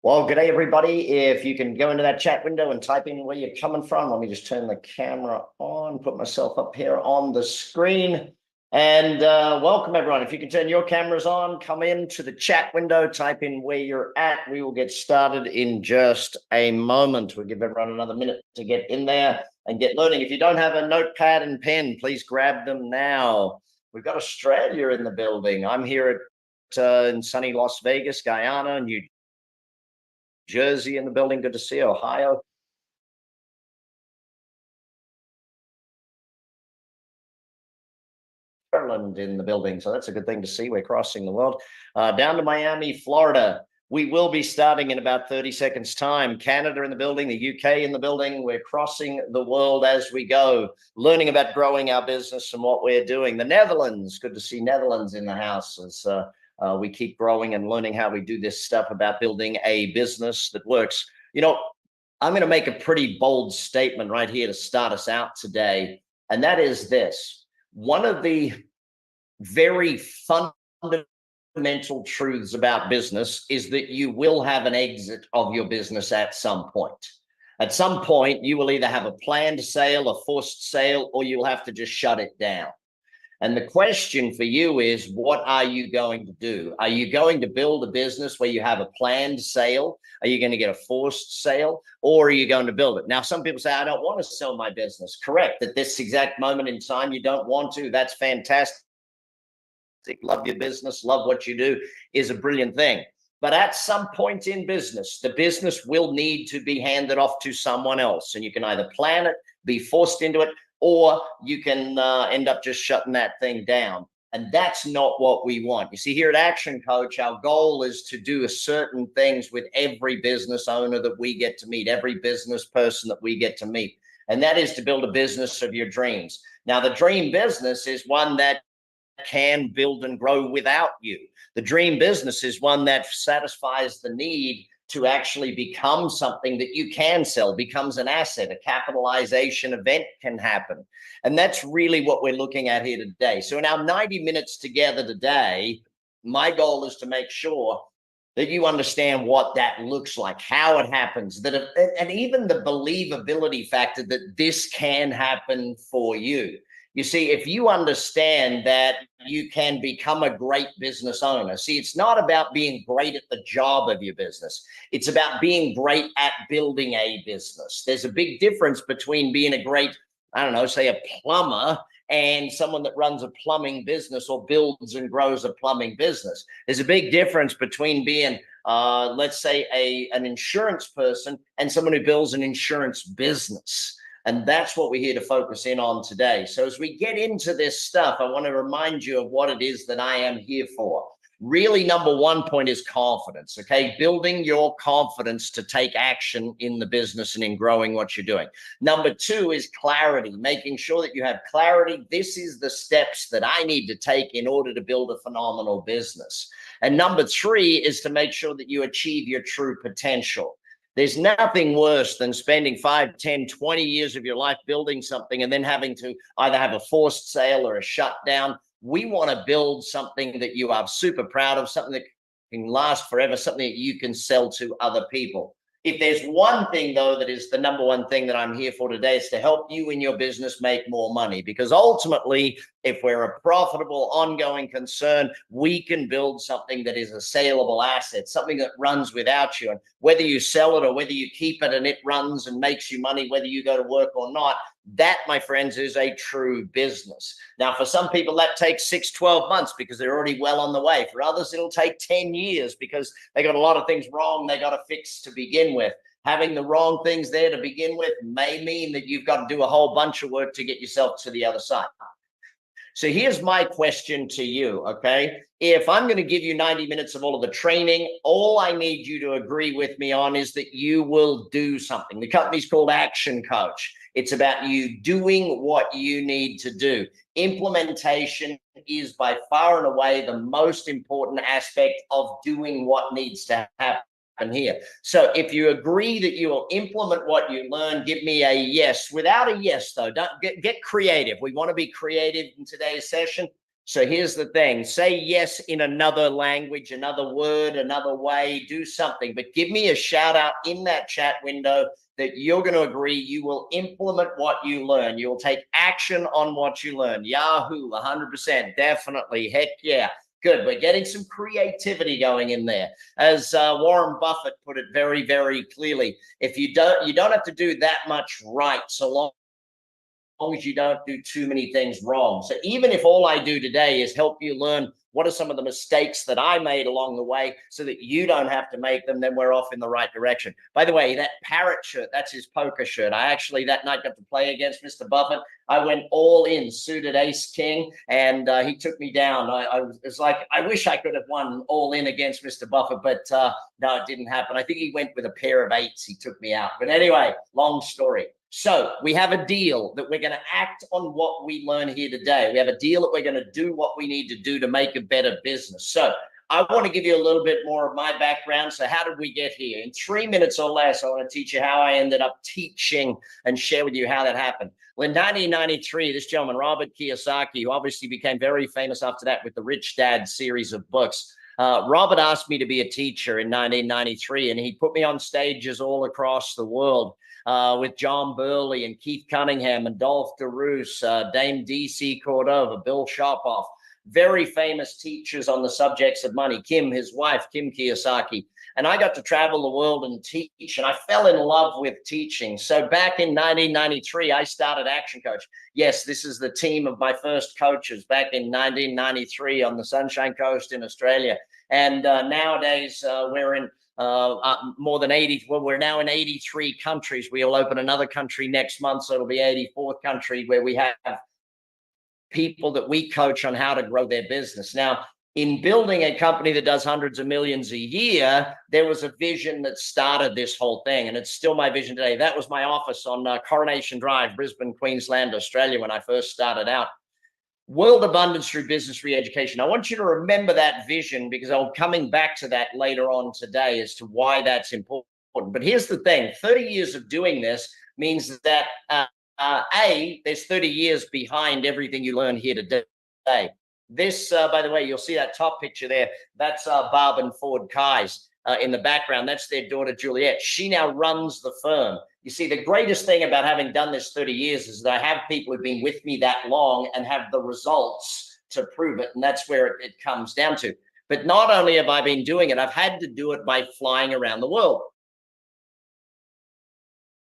Well, good day, everybody. If you can go into that chat window and type in where you're coming from, let me just turn the camera on, put myself up here on the screen. And welcome, everyone. If you can turn your cameras on, come into the chat window, type in where you're at. We will get started in just a moment. We'll give everyone another minute to get in there and get learning. If you don't have a notepad and pen, please grab them now. We've got Australia in the building. I'm here at in sunny Las Vegas, Guyana, New Jersey in the building. Good to see you. Ohio. Maryland in the building. So that's a good thing to see. We're crossing the world. Down to Miami, Florida. We will be starting in about 30 seconds time. Canada in the building, the UK in the building. We're crossing the world as we go, learning about growing our business and what we're doing. The Netherlands, good to see Netherlands in the house as we keep growing and learning how we do this stuff about building a business that works. You know, I'm going to make a pretty bold statement right here to start us out today. And that is this. One of the very fundamental truths about business is that you will have an exit of your business at some point. At some point, you will either have a planned sale, a forced sale, or you'll have to just shut it down. And the question for you is, what are you going to do? Are you going to build a business where you have a planned sale? Are you going to get a forced sale? Or are you going to build it? Now, some people say, I don't want to sell my business. Correct. At this exact moment in time, you don't want to. That's fantastic. Love your business, love what you do is a brilliant thing. But at some point in business, the business will need to be handed off to someone else. And you can either plan it, be forced into it, or you can end up just shutting that thing down. And that's not what we want. You see, here at Action Coach, our goal is to do certain things with every business owner that we get to meet, every business person that we get to meet. And that is to build a business of your dreams. Now, the dream business is one that can build and grow without you. The dream business is one that satisfies the need to actually become something that you can sell, becomes an asset, a capitalization event can happen. And that's really what we're looking at here today. So in our 90 minutes together today, my goal is to make sure that you understand what that looks like, how it happens, and even the believability factor that this can happen for you. You see, if you understand that you can become a great business owner, see, it's not about being great at the job of your business. It's about being great at building a business. There's a big difference between being a great, I don't know, say a plumber and someone that runs a plumbing business or builds and grows a plumbing business. There's a big difference between being, let's say, an insurance person and someone who builds an insurance business. And that's what we're here to focus in on today. So as we get into this stuff, I want to remind you of what it is that I am here for. Really, number one point is confidence, okay? Building your confidence to take action in the business and in growing what you're doing. Number two is clarity, making sure that you have clarity. This is the steps that I need to take in order to build a phenomenal business. And number three is to make sure that you achieve your true potential. There's nothing worse than spending 5, 10, 20 years of your life building something and then having to either have a forced sale or a shutdown. We want to build something that you are super proud of, something that can last forever, something that you can sell to other people. If there's one thing, though, that is the number one thing that I'm here for today, is to help you in your business make more money. Because ultimately, if we're a profitable, ongoing concern, we can build something that is a saleable asset, something that runs without you. And whether you sell it or whether you keep it and it runs and makes you money, whether you go to work or not, that, my friends, is a true business. Now, for some people, that takes 6, 12 months because they're already well on the way. For others, it'll take 10 years because they got a lot of things wrong they got to fix to begin with. Having the wrong things there to begin with may mean that you've got to do a whole bunch of work to get yourself to the other side. So here's my question to you, okay? If I'm going to give you 90 minutes of all of the training, all I need you to agree with me on is that you will do something. The company's called ActionCOACH. It's about you doing what you need to do. Implementation is by far and away the most important aspect of doing what needs to happen here. So if you agree that you will implement what you learn, give me a yes. Without a yes, though, don't get creative. We want to be creative in today's session. So here's the thing, say yes in another language, another word, another way, do something, but give me a shout out in that chat window that you're going to agree you will implement what you learn. You'll take action on what you learn. Yahoo, 100%, definitely. Heck yeah. Good. We're getting some creativity going in there. As Warren Buffett put it very, very clearly, if you don't have to do that much right, so long as you don't do too many things wrong. So even if all I do today is help you learn what are some of the mistakes that I made along the way so that you don't have to make them, then we're off in the right direction. By the way, that parrot shirt, that's his poker shirt. I actually that night got to play against Mr. Buffett. I went all in, suited ace king, and he took me down. I was like, I wish I could have won all in against Mr. Buffett, but no, it didn't happen. I think he went with a pair of eights. He took me out. But anyway, long story. So we have a deal that we're going to act on what we learn here today. We have a deal that we're going to do what we need to do to make a better business. So I want to give you a little bit more of my background. So how did we get here? In 3 minutes or less, I want to teach you how I ended up teaching and share with you how that happened. Well, in 1993, this gentleman, Robert Kiyosaki, who obviously became very famous after that with the Rich Dad series of books, Robert asked me to be a teacher in 1993, and he put me on stages all across the world. With John Burley and Keith Cunningham and Dolph DeRoos, Dame DC Cordova, Bill Shopoff, very famous teachers on the subjects of money. Kim, his wife, Kim Kiyosaki. And I got to travel the world and teach, and I fell in love with teaching. So back in 1993, I started ActionCOACH. Yes, this is the team of my first coaches back in 1993 on the Sunshine Coast in Australia. And nowadays, we're in more than 80. Well, we're now in 83 countries. We'll open another country next month, so it'll be 84th country where we have people that we coach on how to grow their business. Now, in building a company that does hundreds of millions a year, there was a vision that started this whole thing, and it's still my vision today. That was my office on Coronation Drive, Brisbane, Queensland, Australia, when I first started out. World abundance through business re-education. I want you to remember that vision because I'm coming back to that later on today as to why that's important. But here's the thing, 30 years of doing this means that there's 30 years behind everything you learn here today. This, by the way, you'll see that top picture there. That's Barb and Ford Kais in the background. That's their daughter, Juliet. She now runs the firm. You see, the greatest thing about having done this 30 years is that I have people who've been with me that long and have the results to prove it. And that's where it comes down to. But not only have I been doing it, I've had to do it by flying around the world.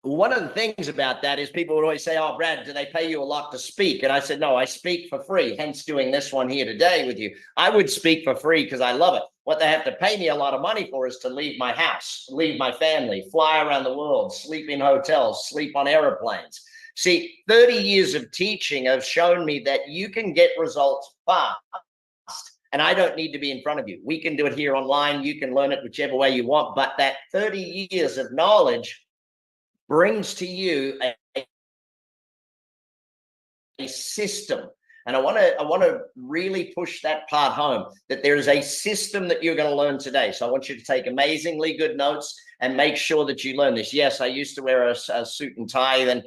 One of the things about that is people would always say, oh, Brad, do they pay you a lot to speak? And I said, no, I speak for free, hence doing this one here today with you. I would speak for free because I love it. What they have to pay me a lot of money for is to leave my house, leave my family, fly around the world, sleep in hotels, sleep on airplanes. See, 30 years of teaching have shown me that you can get results fast. And I don't need to be in front of you. We can do it here online. You can learn it whichever way you want. But that 30 years of knowledge brings to you a system. And I want to really push that part home, that there is a system that you're going to learn today. So I want you to take amazingly good notes and make sure that you learn this. Yes, I used to wear a suit and tie, then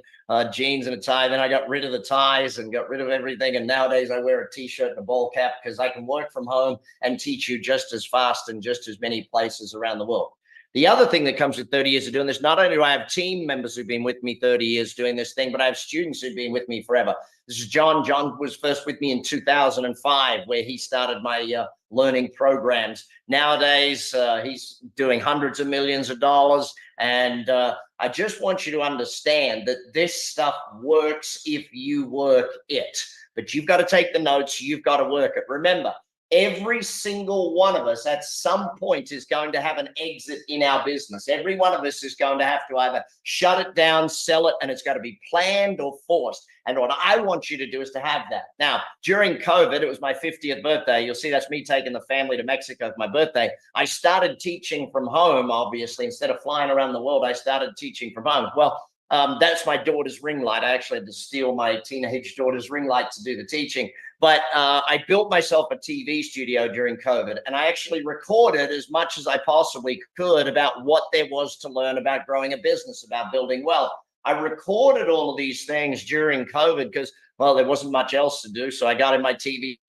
jeans and a tie. Then I got rid of the ties and got rid of everything. And nowadays I wear a t-shirt and a ball cap because I can work from home and teach you just as fast in just as many places around the world. The other thing that comes with 30 years of doing this, not only do I have team members who've been with me 30 years doing this thing, but I have students who've been with me forever. This is John. John was first with me in 2005, where he started my learning programs. Nowadays, he's doing hundreds of millions of dollars. And I just want you to understand that this stuff works if you work it. But you've got to take the notes. You've got to work it. Remember, every single one of us at some point is going to have an exit in our business. Every one of us is going to have to either shut it down, sell it, and it's got to be planned or forced. And what I want you to do is to have that. Now, during COVID, it was my 50th birthday. You'll see that's me taking the family to Mexico for my birthday. I started teaching from home, obviously. Instead of flying around the world, I started teaching from home. Well, that's my daughter's ring light. I actually had to steal my teenage daughter's ring light to do the teaching. But I built myself a TV studio during COVID, and I actually recorded as much as I possibly could about what there was to learn about growing a business, about building wealth. I recorded all of these things during COVID because, well, there wasn't much else to do. So I got in my TV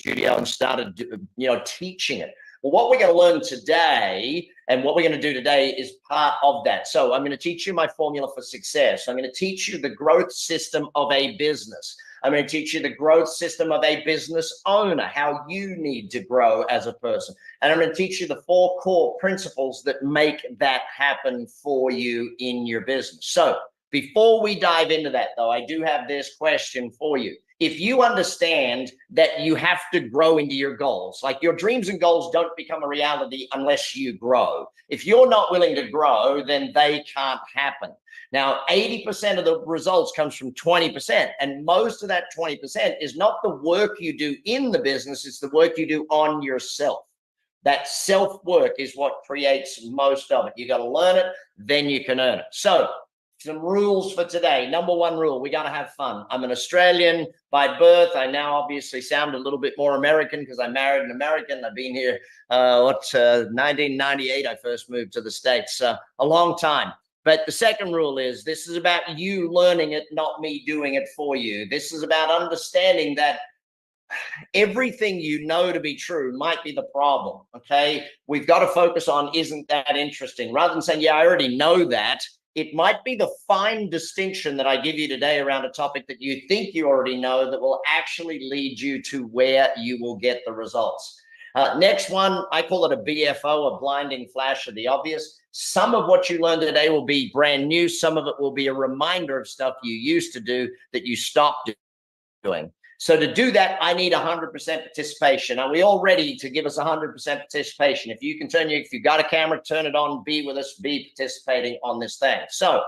studio and started, teaching it. Well, what we're going to learn today and what we're going to do today is part of that. So I'm going to teach you my formula for success. I'm going to teach you the growth system of a business. I'm going to teach you the growth system of a business owner, how you need to grow as a person. And I'm going to teach you the 4 core principles that make that happen for you in your business. So before we dive into that, though, I do have this question for you. If you understand that you have to grow into your goals, like your dreams and goals don't become a reality unless you grow. If you're not willing to grow, then they can't happen. Now, 80% of the results comes from 20%. And most of that 20% is not the work you do in the business, it's the work you do on yourself. That self-work is what creates most of it. You got to learn it, then you can earn it. So some rules for today. Number 1 rule, we got to have fun. I'm an Australian by birth. I now obviously sound a little bit more American because I married an American. I've been here, 1998, I first moved to the States, a long time. But the second rule is this is about you learning it, not me doing it for you. This is about understanding that everything you know to be true might be the problem, okay? We've got to focus on, isn't that interesting? Rather than saying, yeah, I already know that, it might be the fine distinction that I give you today around a topic that you think you already know that will actually lead you to where you will get the results. Next one, I call it a BFO, a blinding flash of the obvious. Some of what you learn today will be brand new. Some of it will be a reminder of stuff you used to do that you stopped doing. So to do that, I need 100% participation. Are we all ready to give us 100% participation? If you got a camera, turn it on, be with us, be participating on this thing. So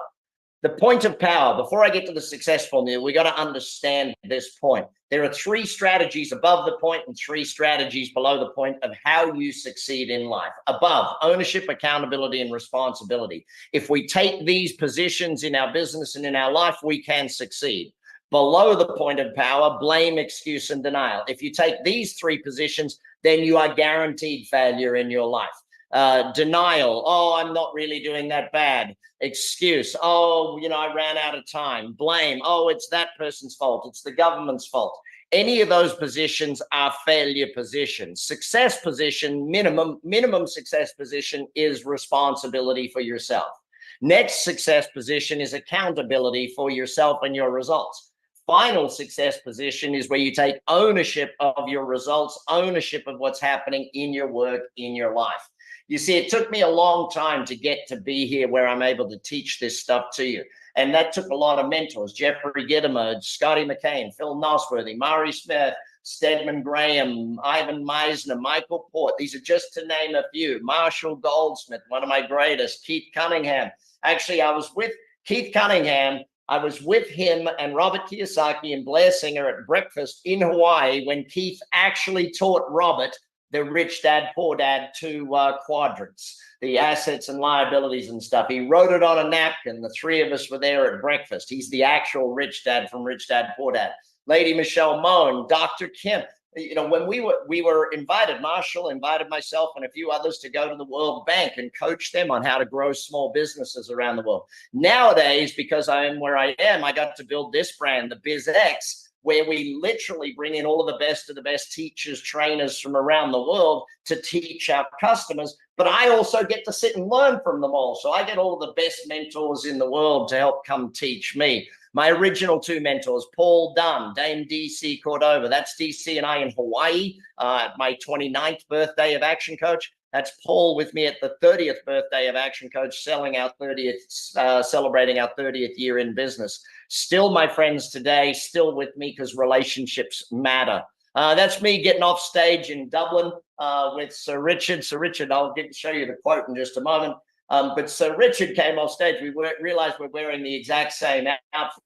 the point of power, before I get to the success formula, we got to understand this point. There are 3 strategies above the point and 3 strategies below the point of how you succeed in life. Above, ownership, accountability, and responsibility. If we take these positions in our business and in our life, we can succeed. Below the point of power, blame, excuse, and denial. If you take these 3 positions, then you are guaranteed failure in your life. Denial, oh, I'm not really doing that bad. Excuse, oh, I ran out of time. Blame, oh, it's that person's fault. It's the government's fault. Any of those positions are failure positions. Success position, minimum success position is responsibility for yourself. Next success position is accountability for yourself and your results. Final success position is where you take ownership of your results, ownership of what's happening in your work, in your life. You see, it took me a long time to get to be here where I'm able to teach this stuff to you. And that took a lot of mentors, Jeffrey Gitomer, Scotty McCain, Phil Nosworthy, Murray Smith, Stedman Graham, Ivan Meisner, Michael Port. These are just to name a few. Marshall Goldsmith, one of my greatest, Keith Cunningham. Actually, I was with Keith Cunningham. I was with him and Robert Kiyosaki and Blair Singer at breakfast in Hawaii when Keith actually taught Robert the Rich Dad, Poor Dad 2 quadrants, the assets and liabilities and stuff. He wrote it on a napkin. The 3 of us were there at breakfast. He's the actual Rich Dad from Rich Dad, Poor Dad. Lady Michelle Moen, Dr. Kim. When we were invited, Marshall invited myself and a few others to go to the World Bank and coach them on how to grow small businesses around the world. Nowadays, because I am where I am, I got to build this brand, the BizX, where we literally bring in all of the best teachers, trainers from around the world to teach our customers. But I also get to sit and learn from them all. So I get all of the best mentors in the world to help come teach me. My original 2 mentors, Paul Dunn, Dame DC Cordova. That's DC and I in Hawaii at my 29th birthday of ActionCOACH. That's Paul with me at the 30th birthday of ActionCOACH, celebrating our 30th year in business. Still my friends today, still with me because relationships matter. That's me getting off stage in Dublin with Sir Richard. Sir Richard, I'll show you the quote in just a moment. But Sir Richard came off stage. We realized we're wearing the exact same outfit.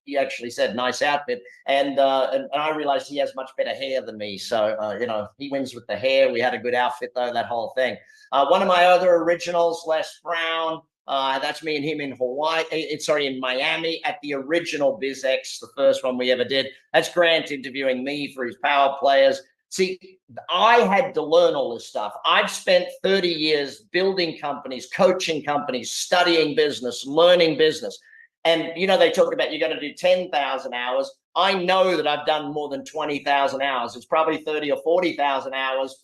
He actually said, nice outfit. And I realized he has much better hair than me. So, he wins with the hair. We had a good outfit, though, that whole thing. One of my other originals, Les Brown, that's me and him in in Miami at the original BizX, the first one we ever did. That's Grant interviewing me for his Power Players. See, I had to learn all this stuff. I've spent 30 years building companies, coaching companies, studying business, learning business. And, they talk about you got to do 10,000 hours. I know that I've done more than 20,000 hours. It's probably 30 or 40,000 hours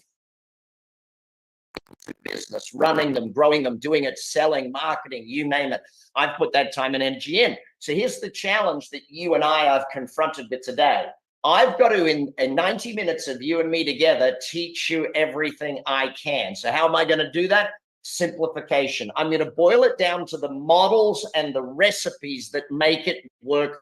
business, running them, growing them, doing it, selling, marketing, you name it. I've put that time and energy in. So here's the challenge that you and I have confronted with today. I've got to, in 90 minutes of you and me together, teach you everything I can. So how am I going to do that? Simplification. I'm going to boil it down to the models and the recipes that make it work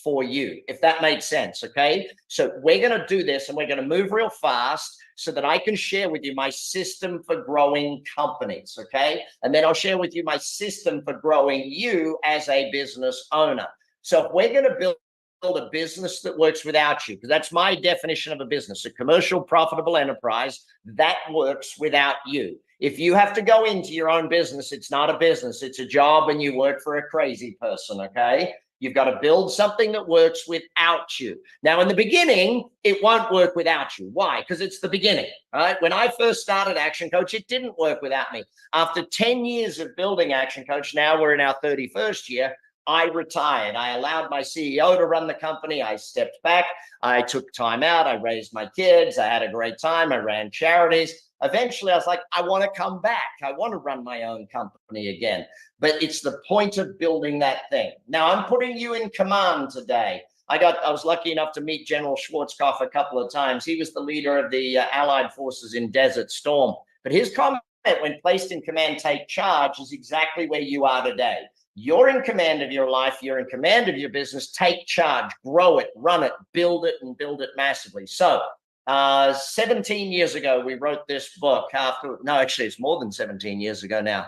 for you, if that makes sense. Okay. So we're going to do this and we're going to move real fast so that I can share with you my system for growing companies. Okay. And then I'll share with you my system for growing you as a business owner. So if we're going to build a business that works without you, because that's my definition of a business, a commercial profitable enterprise that works without you. If you have to go into your own business, it's not a business, it's a job, and you work for a crazy person. Okay. You've got to build something that works without you. Now, in the beginning, it won't work without you. Why? Because it's the beginning. All right. When I first started Action Coach, it didn't work without me. After 10 years of building Action Coach, now we're in our 31st year, I retired. I allowed my CEO to run the company. I stepped back. I took time out. I raised my kids. I had a great time. I ran charities. Eventually, I was like, I want to come back. I want to run my own company again. But it's the point of building that thing. Now, I'm putting you in command today. I was lucky enough to meet General Schwarzkopf a couple of times. He was the leader of the Allied forces in Desert Storm. But his comment, when placed in command, take charge, is exactly where you are today. You're in command of your life. You're in command of your business. Take charge, grow it, run it, and build it massively. So 17 years ago, we wrote this book. Actually, it's more than 17 years ago now.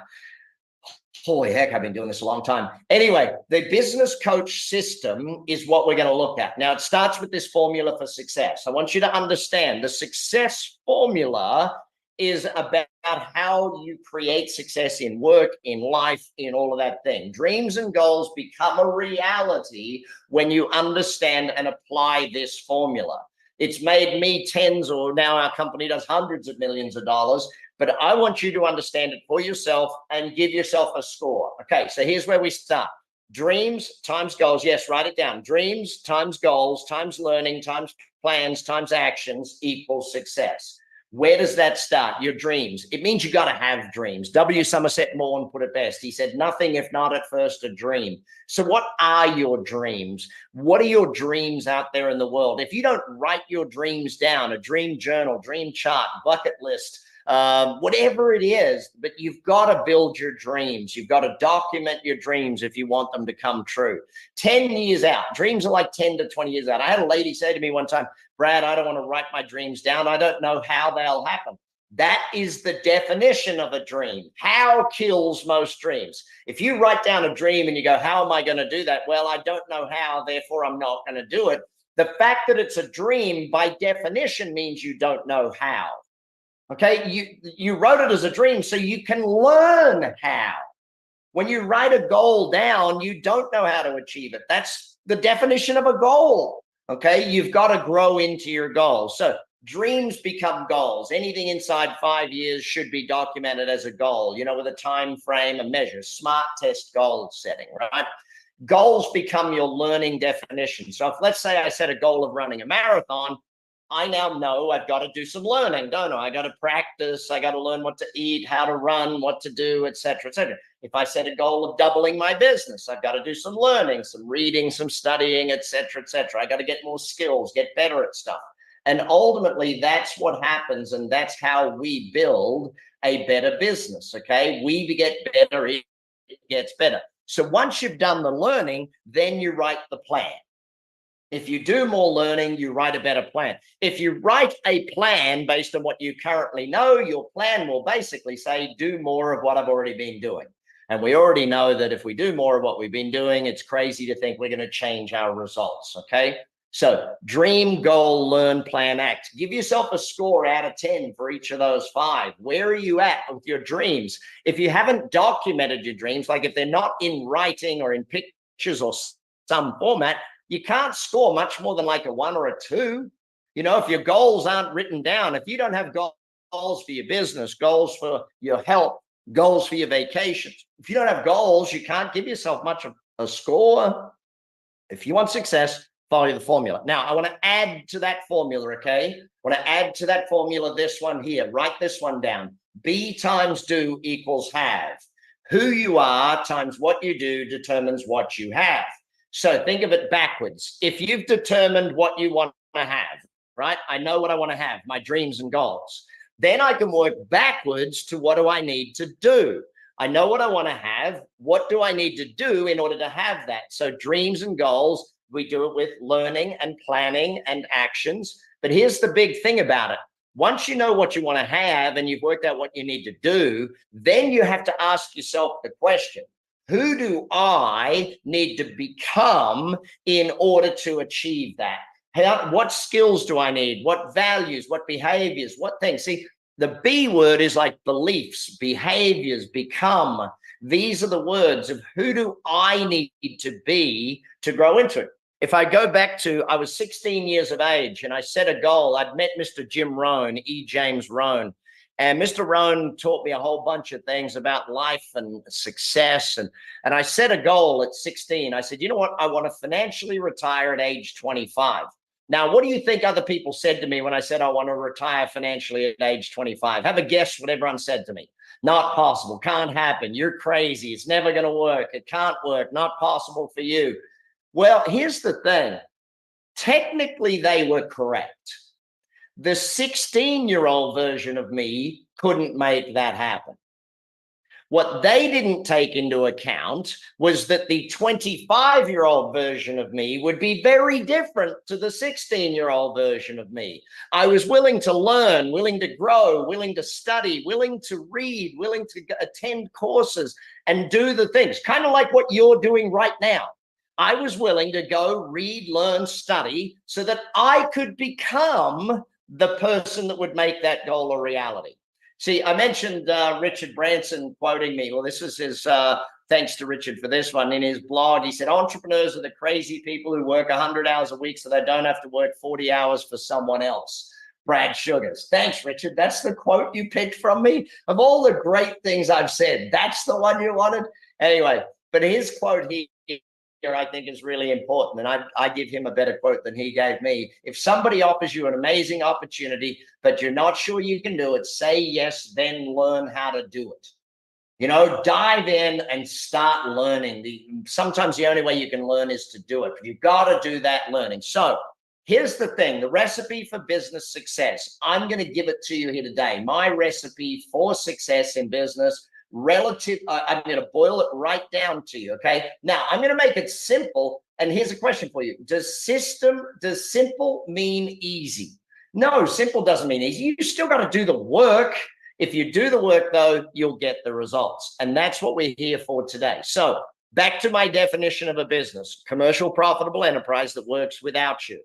Holy heck, I've been doing this a long time. Anyway, the business coach system is what we're going to look at. Now, it starts with this formula for success. I want you to understand the success formula is about how you create success in work, in life, in all of that thing. Dreams and goals become a reality when you understand and apply this formula. It's made me tens, or now our company does hundreds of millions of dollars, but I want you to understand it for yourself and give yourself a score. Okay, so here's where we start. Dreams times goals. Yes, write it down. Dreams times goals times learning times plans times actions equals success. Where does that start? Your dreams. It means you got to have dreams. W. Somerset Maugham put it best. He said, nothing if not at first a dream. So what are your dreams? What are your dreams out there in the world? If you don't write your dreams down, a dream journal, dream chart, bucket list, whatever it is, but you've got to build your dreams. You've got to document your dreams if you want them to come true. 10 years out. Dreams are like 10 to 20 years out. I had a lady say to me one time, Brad, I don't want to write my dreams down. I don't know how they'll happen. That is the definition of a dream. How kills most dreams. If you write down a dream and you go, how am I going to do that? Well, I don't know how, therefore I'm not going to do it. The fact that it's a dream by definition means you don't know how. Okay, you wrote it as a dream so you can learn how. When you write a goal down, you don't know how to achieve it. That's the definition of a goal. Okay, you've got to grow into your goals. So dreams become goals. Anything inside 5 years should be documented as a goal, with a time frame, a measure, SMART test goal setting, right? Goals become your learning definition. So if, let's say I set a goal of running a marathon, I now know I've got to do some learning, don't I? I got to practice. I got to learn what to eat, how to run, what to do, et cetera, et cetera. If I set a goal of doubling my business, I've got to do some learning, some reading, some studying, et cetera, et cetera. I got to get more skills, get better at stuff. And ultimately, that's what happens. And that's how we build a better business. Okay. We get better. It gets better. So once you've done the learning, then you write the plan. If you do more learning, you write a better plan. If you write a plan based on what you currently know, your plan will basically say, do more of what I've already been doing. And we already know that if we do more of what we've been doing, it's crazy to think we're going to change our results. Okay. So dream, goal, learn, plan, act. Give yourself a score out of 10 for each of those 5. Where are you at with your dreams? If you haven't documented your dreams, like if they're not in writing or in pictures or some format, you can't score much more than like a 1 or a 2. If your goals aren't written down, if you don't have goals for your business, goals for your health, goals for your vacations, if you don't have goals, you can't give yourself much of a score. If you want success, Follow the formula. Now, I want to add to that formula, okay? I want to add to that formula this one here. Write this one down. Be times do equals have. Who you are times what you do determines what you have. So think of it backwards. If you've determined what you want to have, right? I know what I want to have, my dreams and goals. Then I can work backwards to what do I need to do? I know what I want to have. What do I need to do in order to have that? So dreams and goals, we do it with learning and planning and actions. But here's the big thing about it. Once you know what you want to have and you've worked out what you need to do, then you have to ask yourself the question, who do I need to become in order to achieve that? What skills do I need? What values, what behaviors, what things? See, the B word is like beliefs, behaviors, become. These are the words of who do I need to be to grow into it. If I go back to, I was 16 years of age and I set a goal. I'd met Mr. Jim Rohn, E. James Rohn. And Mr. Rohn taught me a whole bunch of things about life and success. And I set a goal at 16. I said, you know what? I want to financially retire at age 25. Now, what do you think other people said to me when I said I want to retire financially at age 25? Have a guess what everyone said to me. Not possible. Can't happen. You're crazy. It's never going to work. It can't work. Not possible for you. Well, here's the thing. Technically, they were correct. The 16-year-old version of me couldn't make that happen. What they didn't take into account was that the 25-year-old version of me would be very different to the 16-year-old version of me. I was willing to learn, willing to grow, willing to study, willing to read, willing to attend courses and do the things, kind of like what you're doing right now. I was willing to go read, learn, study so that I could become the person that would make that goal a reality. See, I mentioned Richard Branson quoting me. Well, this was his, thanks to Richard for this one. In his blog, he said, entrepreneurs are the crazy people who work 100 hours a week so they don't have to work 40 hours for someone else. Brad Sugars. Thanks, Richard. That's the quote you picked from me. Of all the great things I've said, that's the one you wanted? Anyway, but his quote here, I think is really important. And I give him a better quote than he gave me. If somebody offers you an amazing opportunity, but you're not sure you can do it, say yes, then learn how to do it. You know, dive in and start learning. Sometimes the only way you can learn is to do it. But you've got to do that learning. So here's the thing, the recipe for business success. I'm going to give it to you here today. My recipe for success in business relative, I'm going to boil it right down to you. Okay. Now I'm going to make it simple. And here's a question for you. Does simple mean easy? No, simple doesn't mean easy. You still got to do the work. If you do the work though, you'll get the results. And that's what we're here for today. So back to my definition of a business, commercial profitable enterprise that works without you.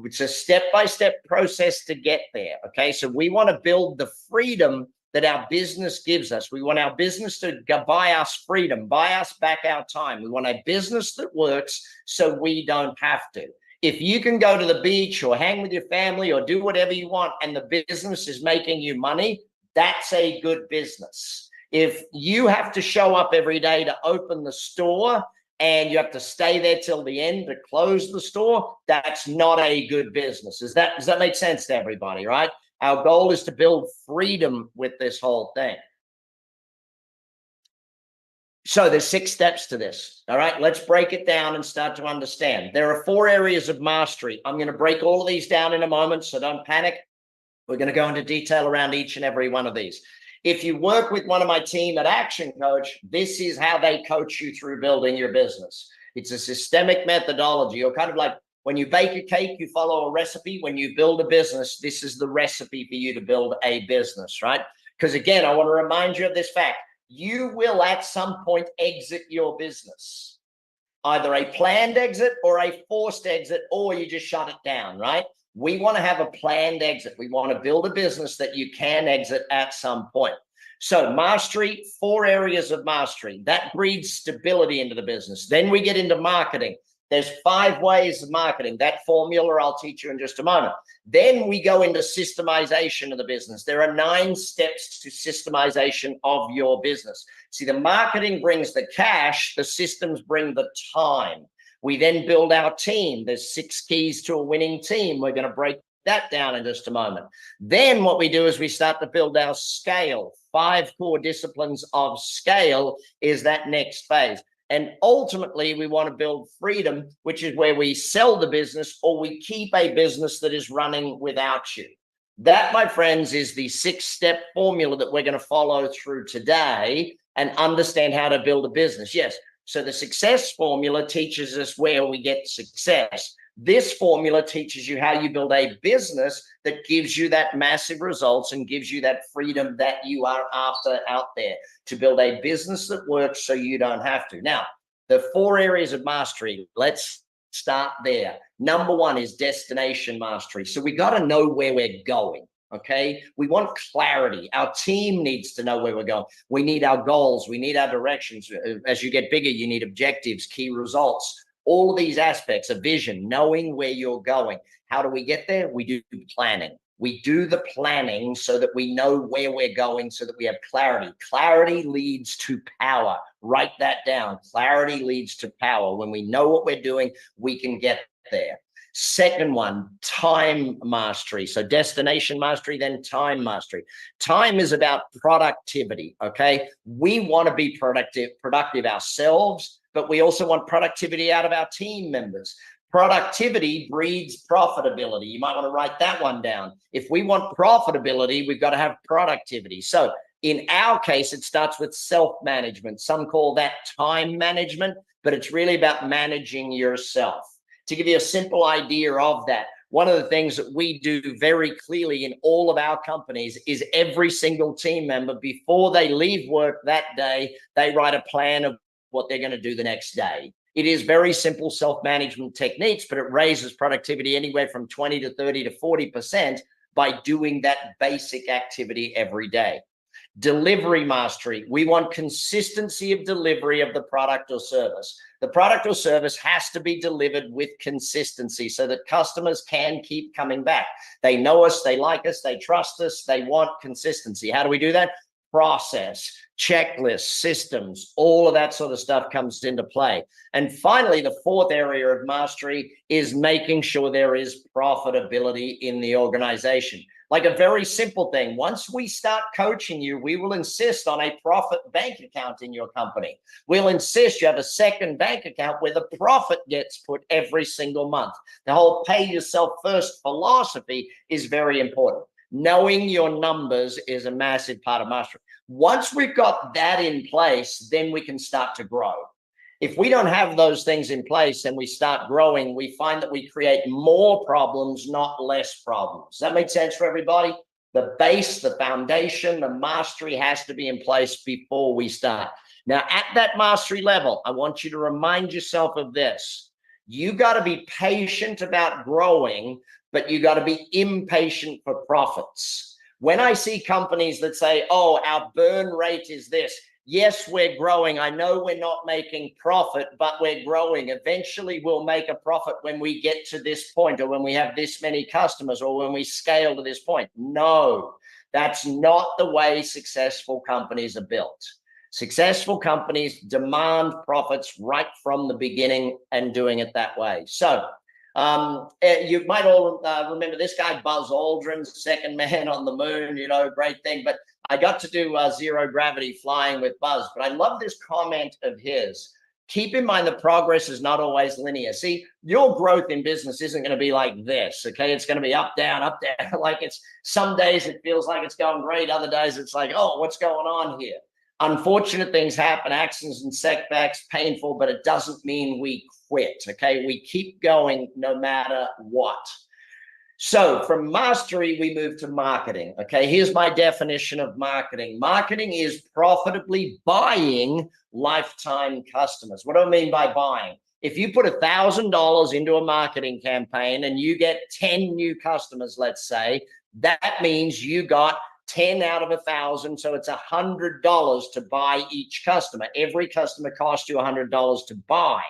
It's a step-by-step process to get there. Okay. So we want to build the freedom that our business gives us. We want our business to buy us freedom, buy us back our time. We want a business that works so we don't have to. If you can go to the beach or hang with your family or do whatever you want and the business is making you money, that's a good business. If you have to show up every day to open the store and you have to stay there till the end to close the store, that's not a good business. Does that make sense to everybody, right? Our goal is to build freedom with this whole thing. So there's 6 steps to this. All right, let's break it down and start to understand. There are 4 areas of mastery. I'm going to break all of these down in a moment, so don't panic. We're going to go into detail around each and every one of these. If you work with one of my team at ActionCOACH, this is how they coach you through building your business. It's a systemic methodology, or kind of like when you bake a cake, you follow a recipe. When you build a business, this is the recipe for you to build a business, right? Because again, I want to remind you of this fact. You will at some point exit your business, either a planned exit or a forced exit, or you just shut it down, right? We want to have a planned exit. We want to build a business that you can exit at some point. So mastery, 4 areas of mastery. That breeds stability into the business. Then we get into marketing. There's 5 ways of marketing. That formula I'll teach you in just a moment. Then we go into systemization of the business. There are 9 steps to systemization of your business. See, the marketing brings the cash, the systems bring the time. We then build our team. There's 6 keys to a winning team. We're going to break that down in just a moment. Then what we do is we start to build our scale. 5 core disciplines of scale is that next phase. And ultimately, we want to build freedom, which is where we sell the business or we keep a business that is running without you. That, my friends, is the 6-step formula that we're going to follow through today and understand how to build a business. Yes. So the success formula teaches us where we get success. This formula teaches you how you build a business that gives you that massive results and gives you that freedom that you are after out there, to build a business that works so you don't have to. Now, the 4 areas of mastery, let's start there. Number 1 is destination mastery. So we got to know where we're going. Okay. We want clarity. Our team needs to know where we're going. We need our goals. We need our directions. As you get bigger, you need objectives, key results, all of these aspects of vision, knowing where you're going. How do we get there? We do planning. We do the planning so that we know where we're going, so that we have clarity. Clarity leads to power. Write that down. Clarity leads to power. When we know what we're doing, we can get there. Second one, time mastery. So destination mastery, then time mastery. Time is about productivity. Okay. We want to be productive ourselves, but we also want productivity out of our team members. Productivity breeds profitability. You might want to write that one down. If we want profitability, we've got to have productivity. So in our case, it starts with self-management. Some call that time management, but it's really about managing yourself. To give you a simple idea of that, one of the things that we do very clearly in all of our companies is every single team member, before they leave work that day, they write a plan of what they're going to do the next day. It is very simple self-management techniques, but it raises productivity anywhere from 20 to 30 to 40% by doing that basic activity every day. Delivery mastery. We want consistency of delivery of the product or service. The product or service has to be delivered with consistency so that customers can keep coming back. They know us, they like us, they trust us, they want consistency. How do we do that? Process, checklists, systems, all of that sort of stuff comes into play. And finally, the 4th area of mastery is making sure there is profitability in the organization. Like a very simple thing. Once we start coaching you, we will insist on a profit bank account in your company. We'll insist you have a second bank account where the profit gets put every single month. The whole pay yourself first philosophy is very important. Knowing your numbers is a massive part of mastery. Once we've got that in place, then we can start to grow. If we don't have those things in place and we start growing, we find that we create more problems, not less problems. Does that make sense for everybody? The base, the foundation, the mastery has to be in place before we start. Now, at that mastery level, I want you to remind yourself of this. You got to be patient about growing, but you got to be impatient for profits. When I see companies that say, oh, our burn rate is this. Yes, we're growing. I know we're not making profit, but we're growing. Eventually, we'll make a profit when we get to this point, or when we have this many customers, or when we scale to this point. No, that's not the way successful companies are built. Successful companies demand profits right from the beginning and doing it that way. So you might all remember this guy, Buzz Aldrin, second man on the moon, great thing. But I got to do zero gravity flying with Buzz. But I love this comment of his. Keep in mind the progress is not always linear. See, your growth in business isn't going to be like this, okay? It's going to be up, down, like it's some days it feels like it's going great. Other days it's like, oh, what's going on here? Unfortunate things happen, accidents and setbacks, painful, but it doesn't mean we quit, okay? We keep going no matter what. So from mastery, we move to marketing, okay? Here's my definition of marketing. Marketing is profitably buying lifetime customers. What do I mean by buying? If you put $1,000 into a marketing campaign and you get 10 new customers, let's say, that means you got 10 out of 1,000. So it's $100 to buy each customer. Every customer costs you $100 to buy.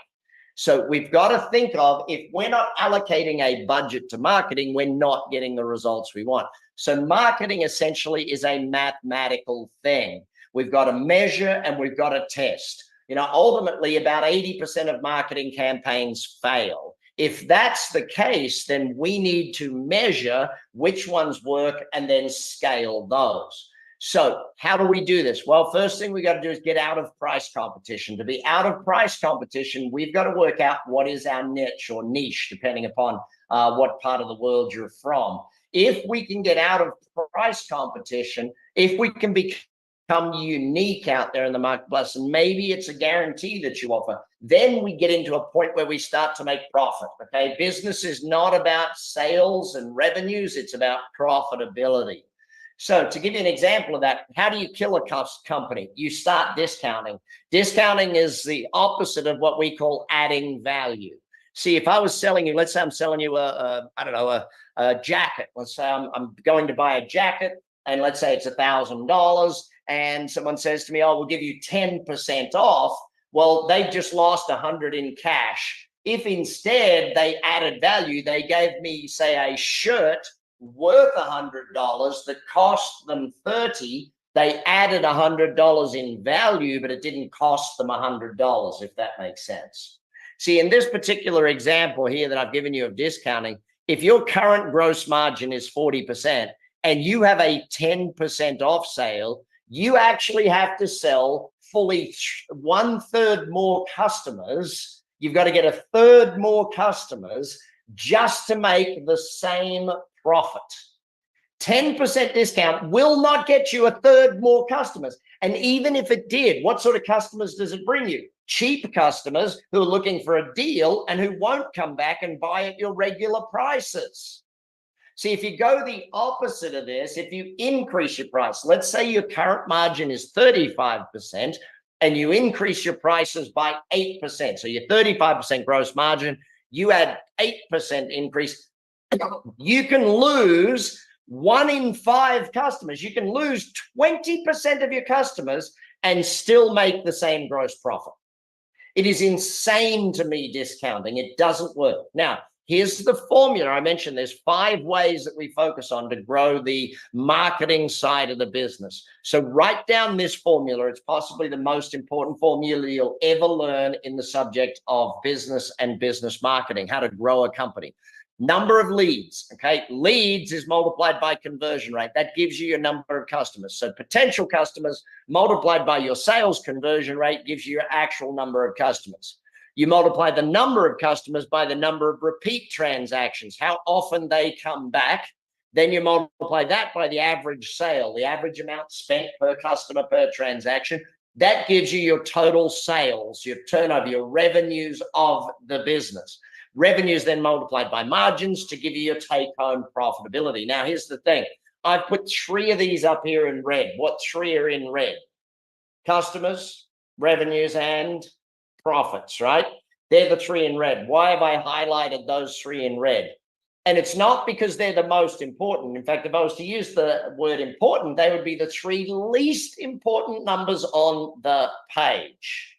So we've got to think of, if we're not allocating a budget to marketing, we're not getting the results we want. So marketing essentially is a mathematical thing. We've got to measure and we've got to test. Ultimately, about 80% of marketing campaigns fail. If that's the case, then we need to measure which ones work and then scale those. So how do we do this? Well, first thing we got to do is get out of price competition. To be out of price competition, we've got to work out what is our niche or niche, depending upon what part of the world you're from. If we can get out of price competition, if we can become unique out there in the marketplace, and maybe it's a guarantee that you offer, then we get into a point where we start to make profit. Okay, business is not about sales and revenues, it's about profitability. So to give you an example of that, how do you kill a company? You start discounting. Discounting is the opposite of what we call adding value. See, if I was selling you, let's say I'm selling you a jacket. Let's say I'm going to buy a jacket, and let's say it's $1,000, and someone says to me, "Oh, we'll give you 10% off." Well, they've just lost 100 in cash. If instead they added value, they gave me, say, a shirt worth $100 that cost them 30, they added $100 in value, but it didn't cost them $100, if that makes sense. See, in this particular example here that I've given you of discounting, if your current gross margin is 40% and you have a 10% off sale, you actually have to sell fully 1/3 more customers. You've got to get 1/3 more customers just to make the same profit. 10% discount will not get you 1/3 more customers. And even if it did, what sort of customers does it bring you? Cheap customers who are looking for a deal and who won't come back and buy at your regular prices. See, if you go the opposite of this, if you increase your price, let's say your current margin is 35% and you increase your prices by 8%. So your 35% gross margin, you add 8% increase, you can lose 1 in 5 customers. You can lose 20% of your customers and still make the same gross profit. It is insane to me, discounting. It doesn't work. Now, here's the formula. I mentioned there's 5 ways that we focus on to grow the marketing side of the business. So write down this formula. It's possibly the most important formula you'll ever learn in the subject of business and business marketing, how to grow a company. Number of leads, okay? Leads is multiplied by conversion rate. That gives you your number of customers. So potential customers multiplied by your sales conversion rate gives you your actual number of customers. You multiply the number of customers by the number of repeat transactions, how often they come back. Then you multiply that by the average sale, the average amount spent per customer per transaction. That gives you your total sales, your turnover, your revenues of the busines. Revenues then multiplied by margins to give you your take-home profitability. Now, here's the thing. I've put 3 of these up here in red. What 3 are in red? Customers, revenues, and profits, right? They're the 3 in red. Why have I highlighted those 3 in red? And it's not because they're the most important. In fact, if I was to use the word important, they would be the 3 least important numbers on the page.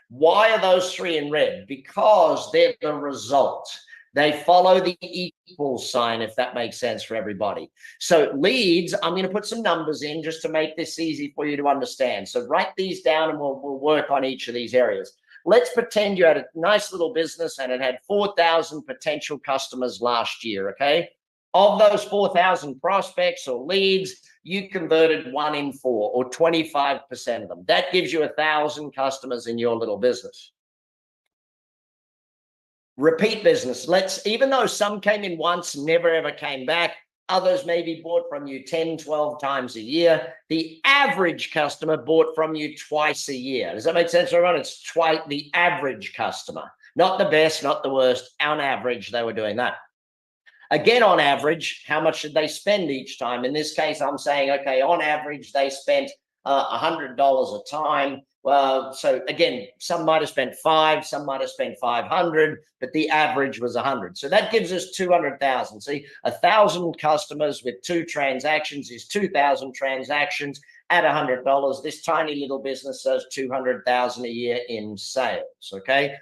Why are those 3 in red? Because they're the result. They follow the equal sign, if that makes sense for everybody. So leads, I'm going to put some numbers in just to make this easy for you to understand. So write these down and we'll work on each of these areas. Let's pretend you had a nice little business and it had 4,000 potential customers last year, okay? Of those 4,000 prospects or leads, you converted 1 in 4 or 25% of them. That gives you 1,000 customers in your little business. Repeat business. Even though some came in once, never ever came back, others maybe bought from you 10, 12 times a year. The average customer bought from you twice a year. Does that make sense, everyone? It's twice the average customer, not the best, not the worst. On average, they were doing that. Again, on average, how much did they spend each time? In this case, I'm saying, okay, on average, they spent $100 a time. So again, some might have spent 5, some might have spent 500, but the average was 100. So that gives us 200,000. See, 1,000 customers with 2 transactions is 2,000 transactions at $100. This tiny little business does 200,000 a year in sales. Okay.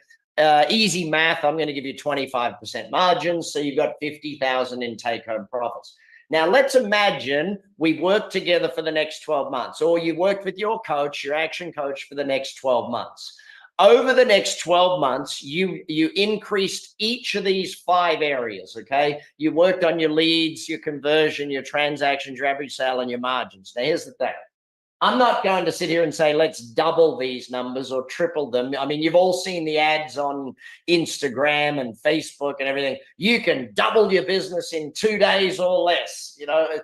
Easy math. I'm going to give you 25% margins. So you've got 50,000 in take-home profits. Now, let's imagine we work together for the next 12 months, or you work with your coach, your action coach, for the next 12 months. Over the next 12 months, you increased each of these 5 areas, okay? You worked on your leads, your conversion, your transactions, your average sale, and your margins. Now, here's the thing. I'm not going to sit here and say, let's double these numbers or triple them. I mean, you've all seen the ads on Instagram and Facebook and everything. You can double your business in 2 days or less. You know,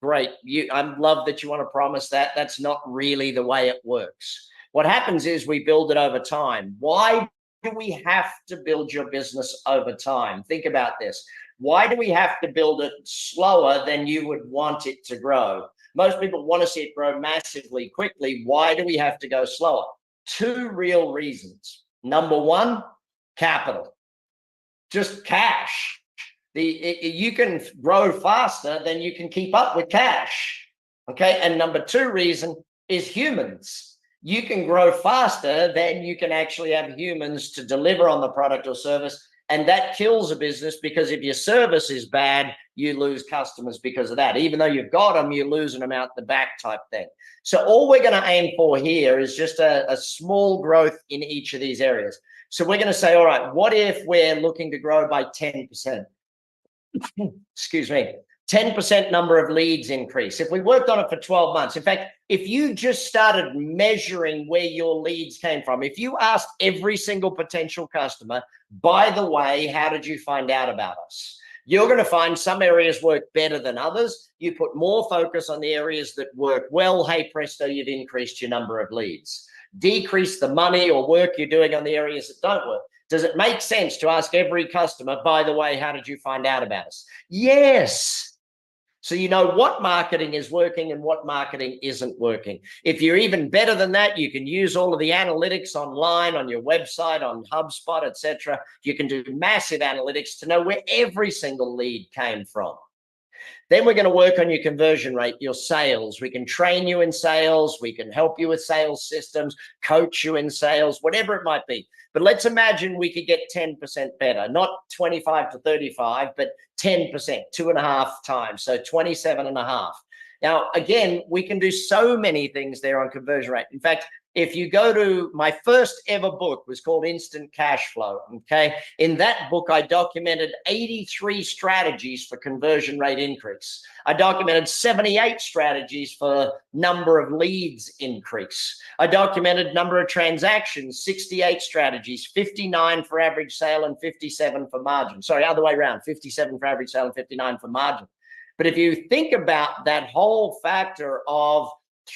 great. I love that you want to promise that. That's not really the way it works. What happens is we build it over time. Why do we have to build your business over time? Think about this. Why do we have to build it slower than you would want it to grow? Most people want to see it grow massively quickly. Why do we have to go slower? 2 real reasons. Number 1, capital, just cash. You can grow faster than you can keep up with cash. Okay. And number 2 reason is humans. You can grow faster than you can actually have humans to deliver on the product or service. And that kills a business, because if your service is bad, you lose customers because of that. Even though you've got them, you're losing them out the back type thing. So all we're going to aim for here is just a small growth in each of these areas. So we're going to say, all right, what if we're looking to grow by 10%? Excuse me. 10% number of leads increase. If we worked on it for 12 months, in fact, if you just started measuring where your leads came from, if you asked every single potential customer, by the way, how did you find out about us? You're going to find some areas work better than others. You put more focus on the areas that work well. Hey, presto, you've increased your number of leads. Decrease the money or work you're doing on the areas that don't work. Does it make sense to ask every customer, by the way, how did you find out about us? Yes. So you know what marketing is working and what marketing isn't working. If you're even better than that, you can use all of the analytics online, on your website, on HubSpot, etc. You can do massive analytics to know where every single lead came from. Then we're going to work on your conversion rate, your sales. We can train you in sales. We can help you with sales systems, coach you in sales, whatever it might be. But let's imagine we could get 10% better, not 25 to 35, but 10%, 2.5 times. So 27.5. Now, again, we can do so many things there on conversion rate. In fact, if you go to my first ever book, was called Instant Cash Flow. Okay. In that book, I documented 83 strategies for conversion rate increase. I documented 78 strategies for number of leads increase. I documented number of transactions, 68 strategies, 59 for average sale and 57 for margin. Sorry, other way around, 57 for average sale and 59 for margin. But if you think about that whole factor of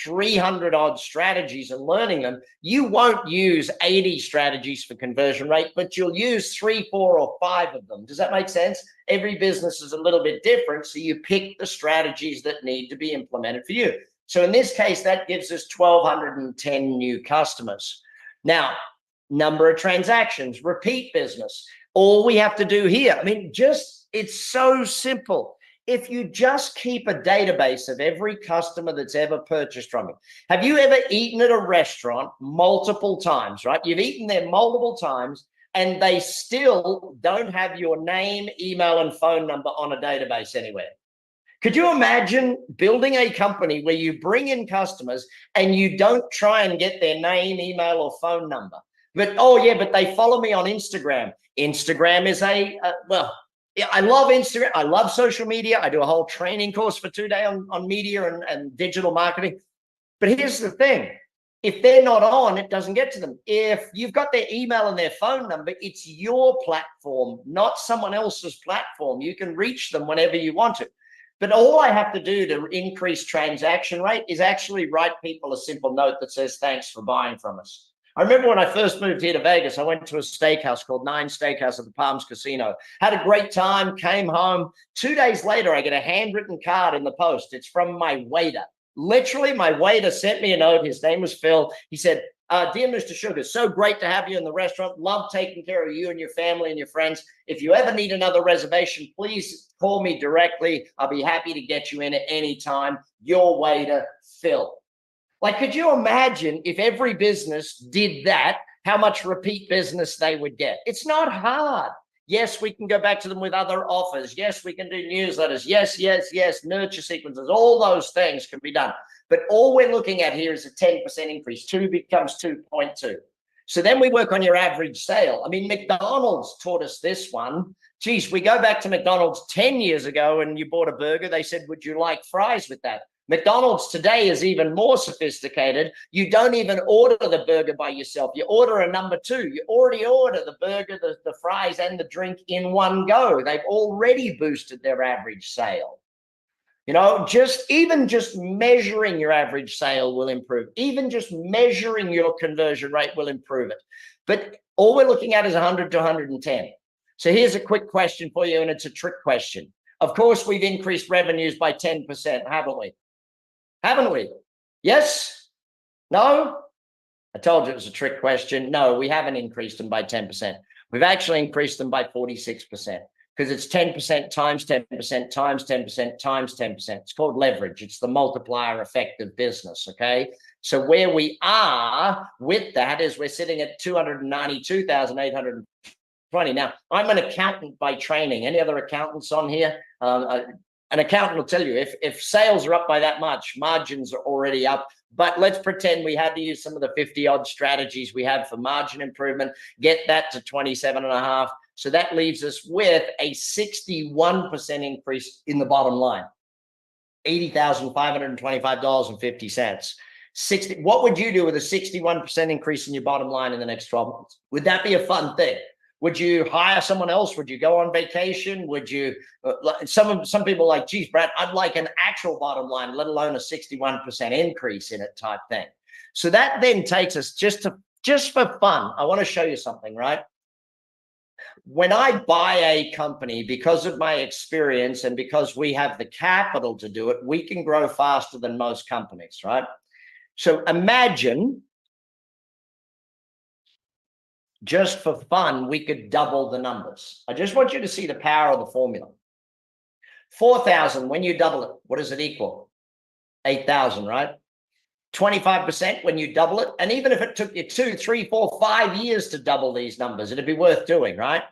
300 odd strategies and learning them, you won't use 80 strategies for conversion rate, but you'll use 3, 4, or 5 of them. Does that make sense? Every business is a little bit different. So you pick the strategies that need to be implemented for you. So in this case, that gives us 1,210 new customers. Now, number of transactions, repeat business. All we have to do here, I mean, it's so simple. If you just keep a database of every customer that's ever purchased from you. Have you ever eaten at a restaurant multiple times, right? You've eaten there multiple times and they still don't have your name, email, and phone number on a database anywhere. Could you imagine building a company where you bring in customers and you don't try and get their name, email, or phone number? But, oh yeah, but they follow me on Instagram. Instagram is yeah, I love Instagram. I love social media. I do a whole training course for 2 days on media and digital marketing. But here's the thing. If they're not on, it doesn't get to them. If you've got their email and their phone number, it's your platform, not someone else's platform. You can reach them whenever you want to. But all I have to do to increase transaction rate is actually write people a simple note that says, thanks for buying from us. I remember when I first moved here to Vegas, I went to a steakhouse called Nine Steakhouse at the Palms Casino. Had a great time, came home. 2 days later, I get a handwritten card in the post. It's from my waiter. Literally, my waiter sent me a note. His name was Phil. He said, dear Mr. Sugar, so great to have you in the restaurant. Love taking care of you and your family and your friends. If you ever need another reservation, please call me directly. I'll be happy to get you in at any time. Your waiter, Phil. Like, could you imagine if every business did that, how much repeat business they would get? It's not hard. Yes, we can go back to them with other offers. Yes, we can do newsletters. Yes, yes, yes, nurture sequences. All those things can be done. But all we're looking at here is a 10% increase. 2 becomes 2.2. So then we work on your average sale. I mean, McDonald's taught us this one. Geez, we go back to McDonald's 10 years ago and you bought a burger. They said, would you like fries with that? McDonald's today is even more sophisticated. You don't even order the burger by yourself. You order a number 2. You already order the burger, the fries, and the drink in one go. They've already boosted their average sale. You know, just measuring your average sale will improve. Even just measuring your conversion rate will improve it. But all we're looking at is 100 to 110. So here's a quick question for you, and it's a trick question. Of course, we've increased revenues by 10%, haven't we? Haven't we? Yes? No? I told you it was a trick question. No, we haven't increased them by 10%. We've actually increased them by 46%. Because it's 10% times 10% times 10% times 10%. It's called leverage. It's the multiplier effect of business, okay? So where we are with that is we're sitting at 292,820. Now, I'm an accountant by training. Any other accountants on here? An accountant will tell you if sales are up by that much, margins are already up. But let's pretend we had to use some of the 50-odd strategies we have for margin improvement, get that to 27.5. So that leaves us with a 61% increase in the bottom line, $80,525.50. What would you do with a 61% increase in your bottom line in the next 12 months? Would that be a fun thing? Would you hire someone else? Would you go on vacation? Would you? Some people are like, geez, Brad, I'd like an actual bottom line, let alone a 61% increase in it type thing. So that then takes us just for fun. I want to show you something, right? When I buy a company, because of my experience and because we have the capital to do it, we can grow faster than most companies, right? So imagine, just for fun, we could double the numbers. I just want you to see the power of the formula. 4,000, when you double it, what does it equal? 8,000, right? 25% when you double it. And even if it took you 2, 3, 4, 5 years to double these numbers, it'd be worth doing, right?